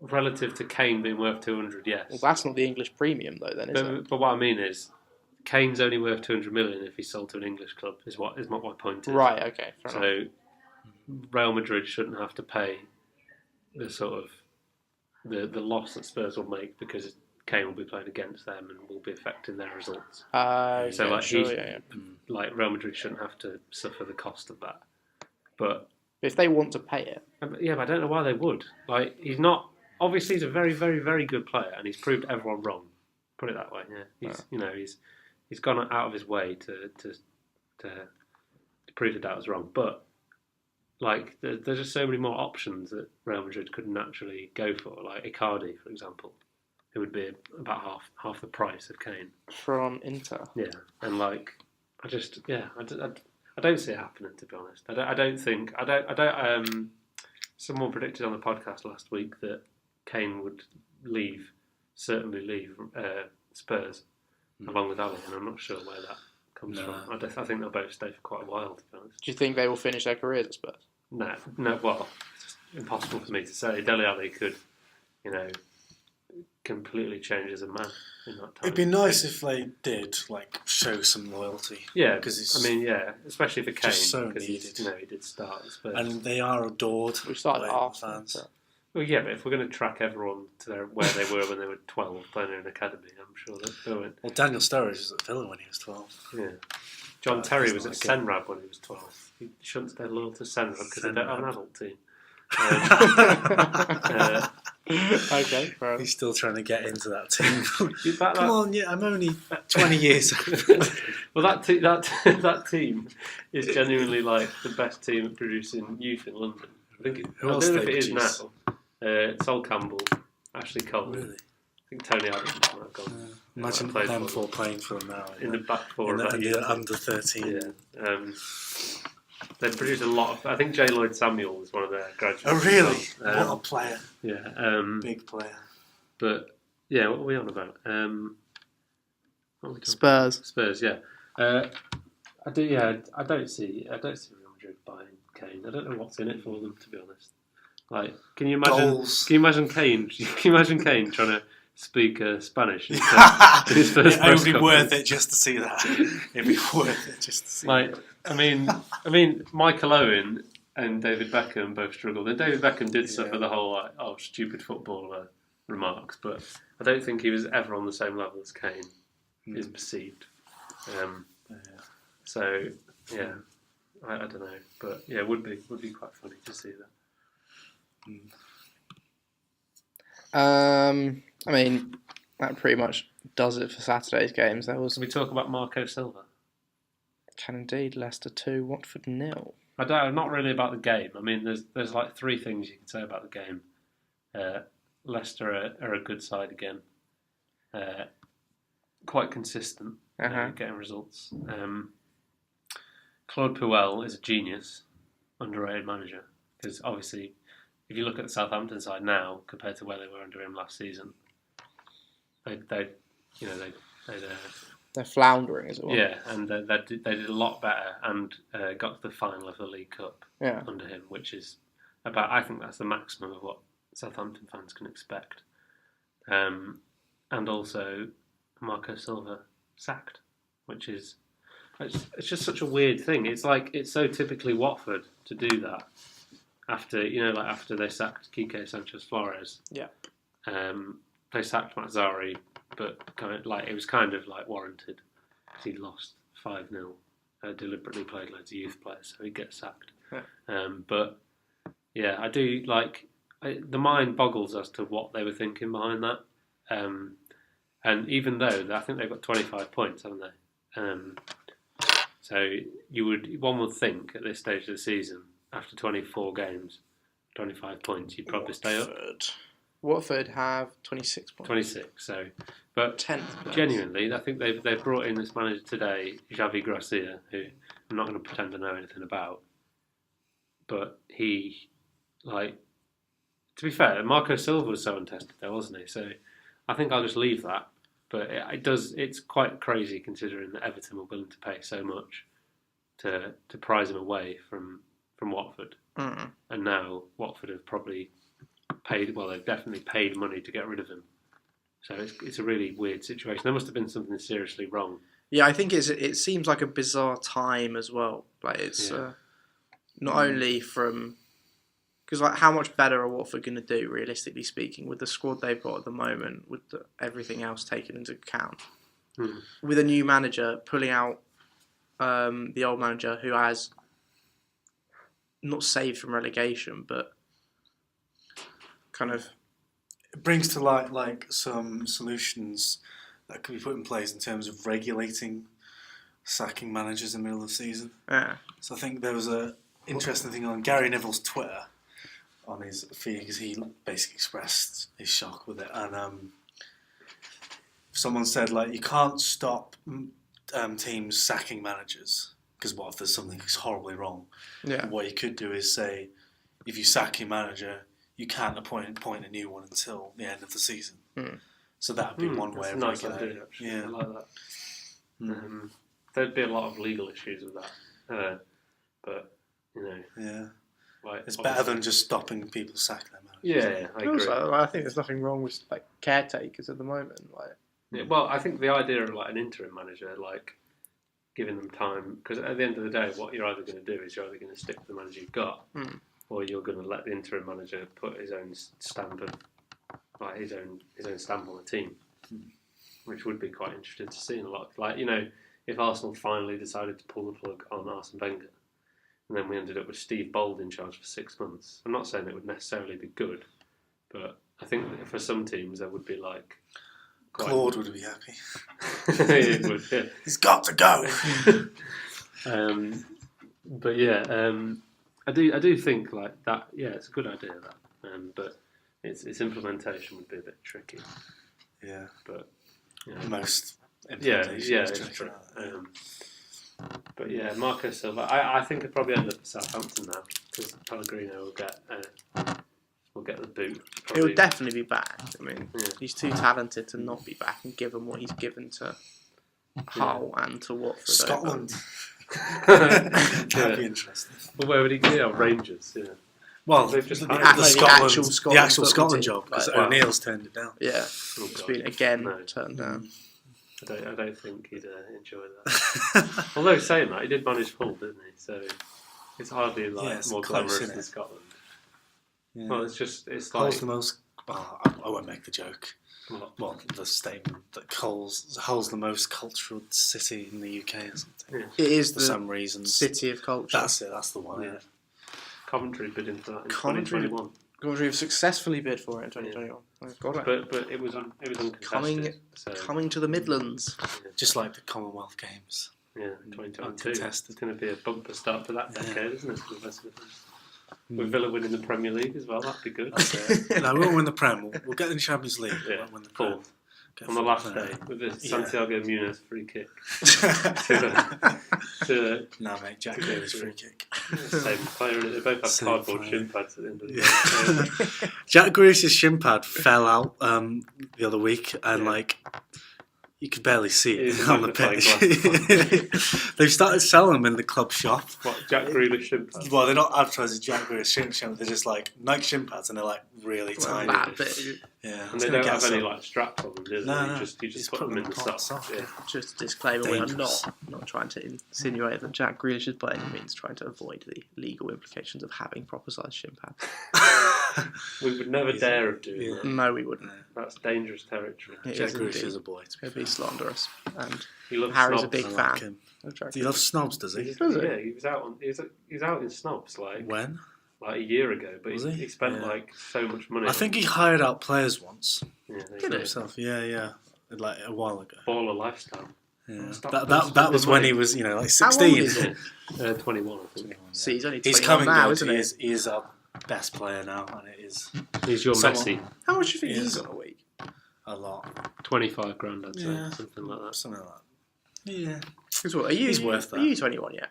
[SPEAKER 2] relative to Kane being worth 200, yes.
[SPEAKER 1] Well, that's not the English premium though, then, is it?
[SPEAKER 2] But what I mean is, Kane's only worth 200 million if he's sold to an English club. Is what my point is.
[SPEAKER 1] Right. Okay. Fair enough.
[SPEAKER 2] Real Madrid shouldn't have to pay the sort of the loss that Spurs will make because Kane will be playing against them and will be affecting their results. So like Real Madrid shouldn't have to suffer the cost of that. But
[SPEAKER 1] if they want to pay it,
[SPEAKER 2] but I don't know why they would. Like, he's not. Obviously, he's a very, very, very good player, and he's proved everyone wrong. Put it that way. Yeah, he's gone out of his way to prove the doubters wrong. But like, there's just so many more options that Real Madrid could naturally go for. Like Icardi, for example, who would be about half the price of Kane
[SPEAKER 1] from Inter.
[SPEAKER 2] Yeah, and like, I don't see it happening, to be honest. I don't think. Someone predicted on the podcast last week that Kane would certainly leave Spurs along with Ali, and I'm not sure where that comes from. I think they'll both stay for quite a while, to be honest.
[SPEAKER 1] Do you think they will finish their careers at Spurs?
[SPEAKER 2] No. Well, it's just impossible for me to say. Dele Alli could, completely change as a man in that time.
[SPEAKER 3] It'd be nice if they did show some loyalty.
[SPEAKER 2] Yeah, because especially for Kane,
[SPEAKER 3] so
[SPEAKER 2] because
[SPEAKER 3] needed.
[SPEAKER 2] He did start at Spurs,
[SPEAKER 3] and they are adored.
[SPEAKER 1] We started
[SPEAKER 3] by
[SPEAKER 1] Arsenal
[SPEAKER 3] fans.
[SPEAKER 1] so.
[SPEAKER 2] Well, yeah, but if we're going to track everyone to where they were when they were 12 playing in an academy, I'm sure they'll win.
[SPEAKER 3] Well, Daniel Sturridge was at Villa when he was 12.
[SPEAKER 2] Yeah, John Terry was at Senrab when he was 12. He shouldn't stay loyal to Senrab because they don't have an adult team.
[SPEAKER 1] Okay, fair enough.
[SPEAKER 3] He's still trying to get into that team.
[SPEAKER 2] That-
[SPEAKER 3] Come on, yeah, I'm only 20 years.
[SPEAKER 2] Well, that team is genuinely like the best team at producing youth in London. I
[SPEAKER 3] Who
[SPEAKER 2] don't
[SPEAKER 3] else
[SPEAKER 2] know
[SPEAKER 3] they
[SPEAKER 2] if it is
[SPEAKER 3] produce?
[SPEAKER 2] now. Sol Campbell, Ashley Cole.
[SPEAKER 3] Really?
[SPEAKER 2] I think Tony Adams might have gone.
[SPEAKER 3] Imagine
[SPEAKER 2] played
[SPEAKER 3] them
[SPEAKER 2] for
[SPEAKER 3] four playing for them now.
[SPEAKER 2] in the back four
[SPEAKER 3] in
[SPEAKER 2] of that year.
[SPEAKER 3] the under 13.
[SPEAKER 2] Yeah. They produced a lot of. I think Jlloyd Samuel was one of their graduates.
[SPEAKER 3] Oh, really?
[SPEAKER 2] as well.
[SPEAKER 3] What a player.
[SPEAKER 2] Yeah.
[SPEAKER 3] Big player.
[SPEAKER 2] But yeah, what are we on about? What are we talking
[SPEAKER 1] Spurs.
[SPEAKER 2] about? Spurs. Yeah. I do. Yeah. I don't see Real Madrid buying Kane. I don't know what's in it for them, to be honest. Like, can you imagine?
[SPEAKER 3] Goals.
[SPEAKER 2] Can you imagine Kane? Can you imagine Kane trying to speak Spanish in his first
[SPEAKER 3] It would
[SPEAKER 2] press
[SPEAKER 3] be
[SPEAKER 2] conference?
[SPEAKER 3] worth it just to see that. It'd be worth it just to see.
[SPEAKER 2] Like, I mean, Michael Owen and David Beckham both struggled. And David Beckham did suffer the whole stupid footballer remarks, but I don't think he was ever on the same level as Kane is perceived. So yeah, I don't know, but yeah, it would be quite funny to see that.
[SPEAKER 1] I mean, that pretty much does it for Saturday's games. There was
[SPEAKER 2] Can we talk about Marco Silva?
[SPEAKER 1] can indeed Leicester 2, Watford 0.
[SPEAKER 2] Not really about the game. I mean, there's like three things you can say about the game. Leicester are a good side again. Quite consistent, getting results. Claude Puel is a genius, underrated manager. Because obviously, if you look at the Southampton side now compared to where they were under him last season, they're
[SPEAKER 1] floundering as well.
[SPEAKER 2] Yeah, and they did a lot better and got to the final of the League Cup under him, which is I think that's the maximum of what Southampton fans can expect. And also Marco Silva sacked, which is it's just such a weird thing. It's like it's so typically Watford to do that after they sacked Quique Sanchez Flores.
[SPEAKER 1] Yeah.
[SPEAKER 2] They sacked Mazzari, but it was kind of warranted because he lost 5-0. Deliberately played loads of youth players, so he gets sacked.
[SPEAKER 1] Yeah.
[SPEAKER 2] But yeah, I do the mind boggles as to what they were thinking behind that. And even though I think they've got 25 points, haven't they? So one would think at this stage of the season, after 24 games, 25 points, you'd probably stay up.
[SPEAKER 1] Watford have 26 points.
[SPEAKER 2] 26. So, but
[SPEAKER 1] 10th place.
[SPEAKER 2] Genuinely, I think they've brought in this manager today, Xavi Gracia, who I'm not going to pretend to know anything about. But he, to be fair, Marco Silva was so untested there, wasn't he? So I think I'll just leave that. But it's quite crazy considering that Everton were willing to pay so much to prize him away from Watford.
[SPEAKER 1] Mm.
[SPEAKER 2] And now Watford have probably they've definitely paid money to get rid of him. So it's a really weird situation. There must have been something seriously wrong.
[SPEAKER 1] Yeah, I think it seems like a bizarre time as well. Like it's not only from because how much better are Watford going to do, realistically speaking, with the squad they've got at the moment, with everything else taken into account, with a new manager pulling out the old manager who has not saved from relegation, but kind of
[SPEAKER 3] it brings to light some solutions that could be put in place in terms of regulating sacking managers in the middle of the season.
[SPEAKER 1] Yeah.
[SPEAKER 3] So I think there was a interesting thing on Gary Neville's Twitter on his feed because he basically expressed his shock with it, and someone said you can't stop teams sacking managers because what if there's something that's horribly wrong?
[SPEAKER 1] Yeah.
[SPEAKER 3] What you could do is say if you sack your manager, you can't appoint a new one until the end of the season. So that would be one way of regulating.
[SPEAKER 2] Yeah, I like that. There'd be a lot of legal issues with that, but
[SPEAKER 3] it's better than just stopping people sacking their managers.
[SPEAKER 2] Yeah, I agree.
[SPEAKER 1] Also, I think there's nothing wrong with caretakers at the moment.
[SPEAKER 2] Well, I think the idea of an interim manager, giving them time, because at the end of the day, what you're either going to do is you're either going to stick with the manager you've got, or you're going to let the interim manager put his own stamp of, his own stamp on the team, which would be quite interesting to see in a lot. If Arsenal finally decided to pull the plug on Arsene Wenger, and then we ended up with Steve Bold in charge for 6 months. I'm not saying it would necessarily be good, but I think that for some teams there would be like
[SPEAKER 3] Claude would be happy.
[SPEAKER 2] It would, yeah.
[SPEAKER 3] He's got to go.
[SPEAKER 2] But yeah, I do think like that. Yeah, it's a good idea that, but its implementation would be a bit tricky.
[SPEAKER 3] Yeah,
[SPEAKER 2] but
[SPEAKER 3] most
[SPEAKER 2] yeah,
[SPEAKER 3] implementations
[SPEAKER 2] it's
[SPEAKER 3] tricky.
[SPEAKER 2] true. But yeah, Marco Silva. I think he'll probably end up at Southampton now because Pellegrino will get the boot. Probably.
[SPEAKER 1] He'll definitely be back. I mean,
[SPEAKER 2] Yeah.
[SPEAKER 1] he's too talented to not be back, and given what he's given to Hull and to Watford.
[SPEAKER 3] Scotland.
[SPEAKER 2] Yeah.
[SPEAKER 3] That'd be interesting.
[SPEAKER 2] Well, where would he go? Rangers. Yeah.
[SPEAKER 3] Well,
[SPEAKER 2] They've just
[SPEAKER 3] the
[SPEAKER 2] hired
[SPEAKER 1] actual
[SPEAKER 3] Scotland
[SPEAKER 1] football
[SPEAKER 3] job,
[SPEAKER 1] team,
[SPEAKER 3] because
[SPEAKER 1] like,
[SPEAKER 3] O'Neill's turned it down.
[SPEAKER 1] Yeah,
[SPEAKER 2] Oh,
[SPEAKER 1] it's
[SPEAKER 2] God.
[SPEAKER 1] been again
[SPEAKER 2] No.
[SPEAKER 1] turned down.
[SPEAKER 2] I don't think he'd enjoy that. Although saying that, he did manage Hull, didn't he? So it's hardly like
[SPEAKER 3] Yeah, it's
[SPEAKER 2] more
[SPEAKER 3] close,
[SPEAKER 2] glamorous
[SPEAKER 3] isn't
[SPEAKER 2] than
[SPEAKER 3] it?
[SPEAKER 2] Scotland.
[SPEAKER 3] Yeah.
[SPEAKER 2] Well, it's like
[SPEAKER 3] Hull's the most. Oh, I won't make the joke. Well, the statement that Hull's the most cultural city in the UK or something.
[SPEAKER 2] Yeah.
[SPEAKER 1] It is
[SPEAKER 3] For
[SPEAKER 1] the
[SPEAKER 3] some reasons.
[SPEAKER 1] city of culture.
[SPEAKER 3] That's it. That's the one.
[SPEAKER 2] Yeah. Coventry bid into that in
[SPEAKER 1] Coventry-
[SPEAKER 2] 2021,
[SPEAKER 1] Coventry have successfully bid for it in 2021. I've got it.
[SPEAKER 2] but it was uncontested.
[SPEAKER 1] Coming-
[SPEAKER 2] so,
[SPEAKER 1] Coming to the Midlands.
[SPEAKER 3] Just like the Commonwealth Games.
[SPEAKER 2] yeah, 2022.
[SPEAKER 3] Uncontested.
[SPEAKER 2] It's going to be a bumper start for that
[SPEAKER 3] Yeah.
[SPEAKER 2] decade, isn't it? For the West Midlands. With Villa winning the Premier League as well, that'd be good.
[SPEAKER 3] That's it. No, we won't win the Prem. We'll get in the Champions League. We
[SPEAKER 2] Yeah,
[SPEAKER 3] won't win the Prem.
[SPEAKER 2] fourth.
[SPEAKER 3] Get
[SPEAKER 2] On the
[SPEAKER 3] fourth
[SPEAKER 2] last
[SPEAKER 3] there.
[SPEAKER 2] day with the
[SPEAKER 3] Yeah.
[SPEAKER 2] Santiago Muniz free kick
[SPEAKER 3] No,
[SPEAKER 2] to
[SPEAKER 3] mate, Jack Grealish free kick.
[SPEAKER 2] same player. They both have
[SPEAKER 3] Same
[SPEAKER 2] cardboard
[SPEAKER 3] player.
[SPEAKER 2] shin pads at the end of the
[SPEAKER 3] Yeah.
[SPEAKER 2] day.
[SPEAKER 3] Jack Grealish's shin pad fell out the other week, and
[SPEAKER 2] Yeah.
[SPEAKER 3] like you could barely see
[SPEAKER 2] It
[SPEAKER 3] it
[SPEAKER 2] is
[SPEAKER 3] on the
[SPEAKER 2] magnifying
[SPEAKER 3] pitch. They've started selling them in the club shop.
[SPEAKER 2] What, Jack Grealish shin pads?
[SPEAKER 3] Well, they're not advertising Jack Grealish shin pads. They're just like Nike shin pads, and they're like really
[SPEAKER 1] Well,
[SPEAKER 3] tiny.
[SPEAKER 1] that bit,
[SPEAKER 3] Yeah,
[SPEAKER 2] And they don't have any like straps on them, do they?
[SPEAKER 3] No, no.
[SPEAKER 2] You just
[SPEAKER 3] Just
[SPEAKER 2] put them in the
[SPEAKER 3] pot
[SPEAKER 2] sock.
[SPEAKER 3] sock.
[SPEAKER 2] Yeah.
[SPEAKER 1] just a disclaimer, we are
[SPEAKER 3] Dangerous.
[SPEAKER 1] not trying to insinuate that Jack Grealish is by any means trying to avoid the legal implications of having proper sized shin pads.
[SPEAKER 2] We would never
[SPEAKER 3] He's-
[SPEAKER 2] dare of doing
[SPEAKER 3] yeah.
[SPEAKER 2] that.
[SPEAKER 1] No, we wouldn't.
[SPEAKER 2] That's dangerous territory.
[SPEAKER 1] It
[SPEAKER 3] Jack
[SPEAKER 1] is
[SPEAKER 3] Grealish
[SPEAKER 1] indeed.
[SPEAKER 3] is a boy. To be
[SPEAKER 1] It'd be
[SPEAKER 3] fair.
[SPEAKER 1] slanderous. And
[SPEAKER 2] He loves
[SPEAKER 1] Harry's a
[SPEAKER 2] snobs.
[SPEAKER 1] big
[SPEAKER 3] I
[SPEAKER 1] fan.
[SPEAKER 3] like him.
[SPEAKER 1] of Jack
[SPEAKER 3] Do you love snobs? Does he?
[SPEAKER 1] Does he?
[SPEAKER 2] Yeah, he was out on. He's out in snobs like
[SPEAKER 3] When?
[SPEAKER 2] a year ago, but
[SPEAKER 3] Was
[SPEAKER 2] he,
[SPEAKER 3] he?
[SPEAKER 2] he spent
[SPEAKER 3] Yeah.
[SPEAKER 2] like so much money.
[SPEAKER 3] I think he hired out players once
[SPEAKER 2] Yeah, there you
[SPEAKER 1] Did
[SPEAKER 2] go.
[SPEAKER 1] he?
[SPEAKER 3] himself. Yeah, like a while ago.
[SPEAKER 2] Baller lifestyle.
[SPEAKER 3] Yeah.
[SPEAKER 2] Stop
[SPEAKER 3] That was
[SPEAKER 2] spending
[SPEAKER 3] when
[SPEAKER 2] money.
[SPEAKER 3] he was, like
[SPEAKER 1] How old
[SPEAKER 3] 16.
[SPEAKER 1] is he?
[SPEAKER 2] 21, I think.
[SPEAKER 1] See, he's only
[SPEAKER 3] He's
[SPEAKER 1] 21
[SPEAKER 3] coming
[SPEAKER 1] now,
[SPEAKER 3] good.
[SPEAKER 1] isn't he?
[SPEAKER 3] He is our best player now, and it is
[SPEAKER 2] He's your
[SPEAKER 3] Someone-
[SPEAKER 2] Messi.
[SPEAKER 1] How much do you think
[SPEAKER 3] He
[SPEAKER 1] he's
[SPEAKER 3] is.
[SPEAKER 1] on a week?
[SPEAKER 3] a lot.
[SPEAKER 2] 25 grand, I'd say.
[SPEAKER 3] Yeah.
[SPEAKER 2] Something like that.
[SPEAKER 3] Something like that. Yeah.
[SPEAKER 1] 'Cause what,
[SPEAKER 3] He's worth
[SPEAKER 1] Are
[SPEAKER 3] that.
[SPEAKER 1] you 21 yet?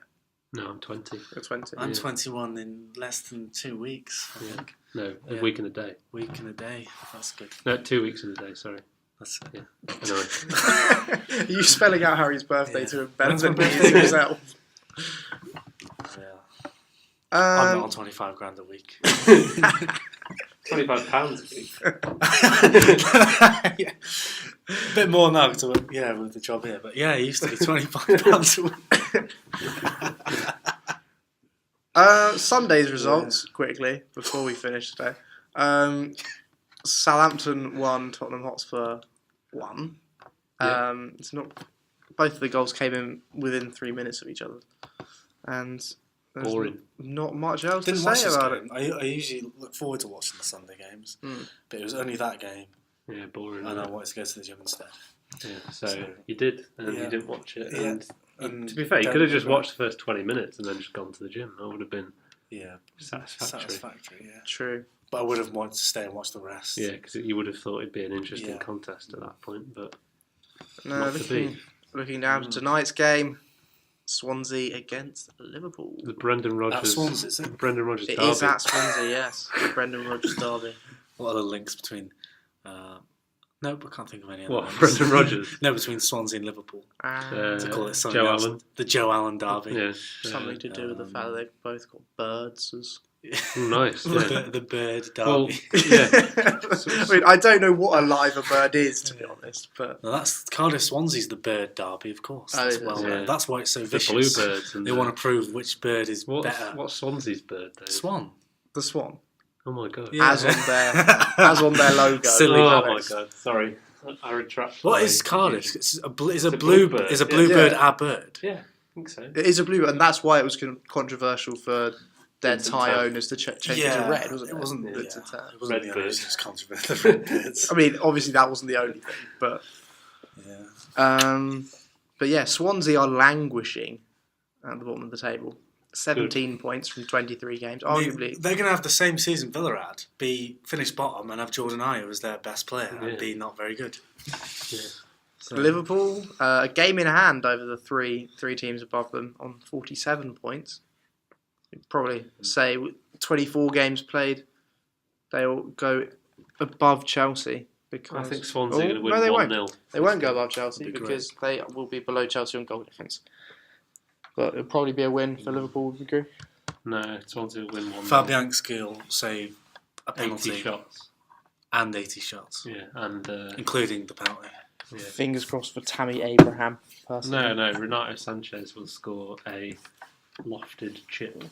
[SPEAKER 2] No, I'm 20.
[SPEAKER 1] Or 20?
[SPEAKER 3] I'm
[SPEAKER 2] Yeah.
[SPEAKER 3] 21 in less than 2 weeks, I
[SPEAKER 2] Yeah.
[SPEAKER 3] think.
[SPEAKER 2] No, a
[SPEAKER 3] Yeah.
[SPEAKER 2] week and a day.
[SPEAKER 3] Week and a day. That's good.
[SPEAKER 2] No, 2 weeks and a day, sorry.
[SPEAKER 3] That's it.
[SPEAKER 2] Yeah. Anyway.
[SPEAKER 1] Are you spelling out Harry's birthday
[SPEAKER 3] Yeah.
[SPEAKER 1] to him better
[SPEAKER 3] When's
[SPEAKER 1] than
[SPEAKER 3] my
[SPEAKER 1] he is
[SPEAKER 3] birthday?
[SPEAKER 1] himself?
[SPEAKER 3] Yeah. I'm not
[SPEAKER 1] Um,
[SPEAKER 3] on 25 grand a week.
[SPEAKER 2] £25 a week.
[SPEAKER 3] Yeah. A bit more now, because with the job here. But yeah, it used to be £25 a week.
[SPEAKER 1] Sunday's results, quickly, before we finish today. Southampton 1, Tottenham Hotspur 1.
[SPEAKER 2] Yeah.
[SPEAKER 1] It's not. Both of the goals came in within 3 minutes of each other. And there's
[SPEAKER 2] Boring.
[SPEAKER 1] not much else
[SPEAKER 3] Didn't
[SPEAKER 1] to
[SPEAKER 3] watch
[SPEAKER 1] say
[SPEAKER 3] this
[SPEAKER 1] about
[SPEAKER 3] game. I usually look forward to watching the Sunday games,
[SPEAKER 1] Mm.
[SPEAKER 3] but it was only that game,
[SPEAKER 2] Yeah, boring.
[SPEAKER 3] and I wanted to go to the gym instead.
[SPEAKER 2] Yeah, so
[SPEAKER 3] So-
[SPEAKER 2] you did, and
[SPEAKER 3] Yeah.
[SPEAKER 2] you didn't watch it.
[SPEAKER 3] Yeah.
[SPEAKER 2] And
[SPEAKER 3] And
[SPEAKER 2] to be fair, you
[SPEAKER 3] don't
[SPEAKER 2] could have just
[SPEAKER 3] regret-
[SPEAKER 2] watched the first 20 minutes and then just gone to the gym. That would have been
[SPEAKER 3] Yeah,
[SPEAKER 2] satisfactory.
[SPEAKER 3] satisfactory. Yeah,
[SPEAKER 1] True.
[SPEAKER 3] but I would have wanted to stay and watch the rest.
[SPEAKER 2] Yeah, because you would have thought it'd be an interesting
[SPEAKER 3] Yeah.
[SPEAKER 2] contest at that point, but
[SPEAKER 1] No,
[SPEAKER 2] not to be.
[SPEAKER 1] looking down to tonight's game, Swansea against Liverpool.
[SPEAKER 2] The Brendan
[SPEAKER 3] At
[SPEAKER 2] Rodgers,
[SPEAKER 3] Swansea, is it?
[SPEAKER 2] Brendan Rodgers
[SPEAKER 1] It
[SPEAKER 2] derby.
[SPEAKER 1] is at Swansea, yes. The Brendan Rodgers derby.
[SPEAKER 3] What are the links between? Nope, I can't think of any. Other
[SPEAKER 2] What,
[SPEAKER 3] links.
[SPEAKER 2] Brendan Rodgers?
[SPEAKER 3] No, between Swansea and Liverpool. To call it something
[SPEAKER 2] Joe
[SPEAKER 3] else.
[SPEAKER 2] Allen.
[SPEAKER 3] The Joe Allen derby.
[SPEAKER 2] Yeah.
[SPEAKER 1] Something to do with the fact that they've both got birds as.
[SPEAKER 2] Nice. Yeah.
[SPEAKER 3] The bird
[SPEAKER 2] Well,
[SPEAKER 3] derby.
[SPEAKER 2] yeah.
[SPEAKER 1] I mean, I don't know what a live a bird is, to be honest, but
[SPEAKER 3] Well, that's Cardiff Swansea's the bird derby, of course.
[SPEAKER 1] Oh,
[SPEAKER 3] That's
[SPEAKER 1] it is.
[SPEAKER 3] well known.
[SPEAKER 2] Yeah.
[SPEAKER 3] That's why it's so
[SPEAKER 2] The
[SPEAKER 3] vicious.
[SPEAKER 2] bluebirds. And
[SPEAKER 3] They want to prove which bird is
[SPEAKER 2] What's
[SPEAKER 3] better.
[SPEAKER 2] Swansea's bird, though?
[SPEAKER 3] Swan.
[SPEAKER 1] the swan,
[SPEAKER 2] Oh my god.
[SPEAKER 3] Yeah.
[SPEAKER 1] as on their logo.
[SPEAKER 3] Silly
[SPEAKER 2] Oh
[SPEAKER 3] rabbits.
[SPEAKER 2] my god. Sorry. I retract.
[SPEAKER 3] What
[SPEAKER 2] my-
[SPEAKER 3] is Cardiff? It's a
[SPEAKER 2] It's a
[SPEAKER 3] bluebird.
[SPEAKER 2] bluebird.
[SPEAKER 3] Is a
[SPEAKER 2] Yeah.
[SPEAKER 3] bluebird
[SPEAKER 1] Yeah.
[SPEAKER 3] a bird?
[SPEAKER 2] Yeah. think so.
[SPEAKER 1] It is a blue, and that's why it was controversial for their
[SPEAKER 2] Vincent
[SPEAKER 1] tie
[SPEAKER 2] Tan.
[SPEAKER 1] owners to change it to red, wasn't it?
[SPEAKER 3] It wasn't.
[SPEAKER 2] Yeah.
[SPEAKER 3] Yeah,
[SPEAKER 1] It's a tan.
[SPEAKER 3] it wasn't the
[SPEAKER 2] Redbrick.
[SPEAKER 3] only just controversial. The Redbirds.
[SPEAKER 1] I mean, obviously that wasn't the only thing, but
[SPEAKER 3] Yeah.
[SPEAKER 1] but yeah, Swansea are languishing at the bottom of the table. 17 points from 23 games.
[SPEAKER 3] I mean,
[SPEAKER 1] Arguably,
[SPEAKER 3] they're going to have the same season Villa had, be finish bottom and have Jordan Ayew as their best player and be not very good.
[SPEAKER 2] Yeah.
[SPEAKER 3] So,
[SPEAKER 1] Liverpool, a game in hand over the three teams above them on 47 points. You'd probably say with 24 games played, they'll go above Chelsea. Because
[SPEAKER 2] I think Swansea are going to win
[SPEAKER 1] no, they
[SPEAKER 2] 1-0.
[SPEAKER 1] won't. They won't go above Chelsea
[SPEAKER 3] That'd be
[SPEAKER 1] because they will be below Chelsea on goal difference. But it'll probably be a win for Liverpool, would you agree?
[SPEAKER 2] No, Swansea will win 1-0.
[SPEAKER 3] Fabianski will save a
[SPEAKER 2] 80
[SPEAKER 3] penalty
[SPEAKER 2] shots.
[SPEAKER 3] and 80 shots,
[SPEAKER 2] Yeah, and
[SPEAKER 3] including the penalty.
[SPEAKER 2] yeah.
[SPEAKER 1] Fingers crossed for Tammy Abraham, personally.
[SPEAKER 2] No, Renato Sanchez will score a lofted chip.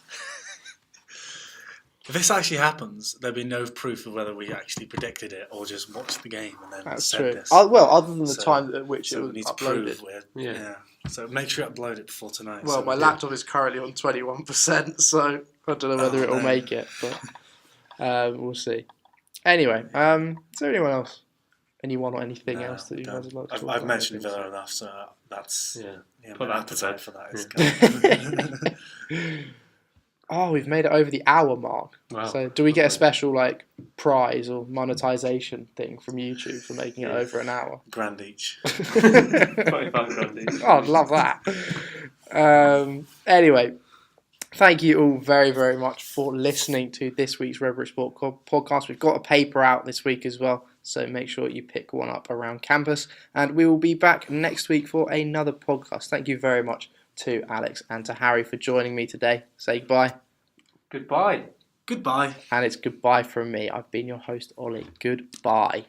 [SPEAKER 3] If this actually happens, there'll be no proof of whether we actually predicted it or just watched the game and then
[SPEAKER 1] That's
[SPEAKER 3] said
[SPEAKER 1] true.
[SPEAKER 3] this.
[SPEAKER 1] Well, other than the
[SPEAKER 3] So-
[SPEAKER 1] time at which
[SPEAKER 3] So
[SPEAKER 1] it
[SPEAKER 3] we
[SPEAKER 1] was
[SPEAKER 3] need to
[SPEAKER 1] uploaded.
[SPEAKER 3] prove we're
[SPEAKER 2] Yeah.
[SPEAKER 3] So make sure you upload it before tonight.
[SPEAKER 1] Well,
[SPEAKER 3] so
[SPEAKER 1] my
[SPEAKER 3] we
[SPEAKER 1] laptop is currently on 21%, so I don't know whether
[SPEAKER 3] Oh,
[SPEAKER 1] it'll
[SPEAKER 3] no.
[SPEAKER 1] make it, but we'll see. Anyway, is there anyone else? Anyone or anything
[SPEAKER 3] No,
[SPEAKER 1] else that you guys would like to talk
[SPEAKER 3] I've
[SPEAKER 1] about?
[SPEAKER 3] mentioned Villa enough, so that's
[SPEAKER 2] Yeah.
[SPEAKER 3] my
[SPEAKER 2] Put that to
[SPEAKER 3] appetite
[SPEAKER 2] bed.
[SPEAKER 3] for that is gone.
[SPEAKER 1] Oh, we've made it over the hour mark.
[SPEAKER 2] Wow.
[SPEAKER 1] So do we get a
[SPEAKER 2] Lovely.
[SPEAKER 1] special prize or monetization thing from YouTube for making it
[SPEAKER 2] Yeah.
[SPEAKER 1] over an hour?
[SPEAKER 3] Grand each.
[SPEAKER 2] 25 grand each.
[SPEAKER 1] Oh, I'd love that. Anyway, thank you all very, very much for listening to this week's Redbrick Sport podcast. We've got a paper out this week as well, so make sure you pick one up around campus. And we will be back next week for another podcast. Thank you very much to Alex and to Harry for joining me today. Say goodbye.
[SPEAKER 2] Goodbye.
[SPEAKER 3] Goodbye.
[SPEAKER 1] And it's goodbye from me. I've been your host, Ollie. Goodbye.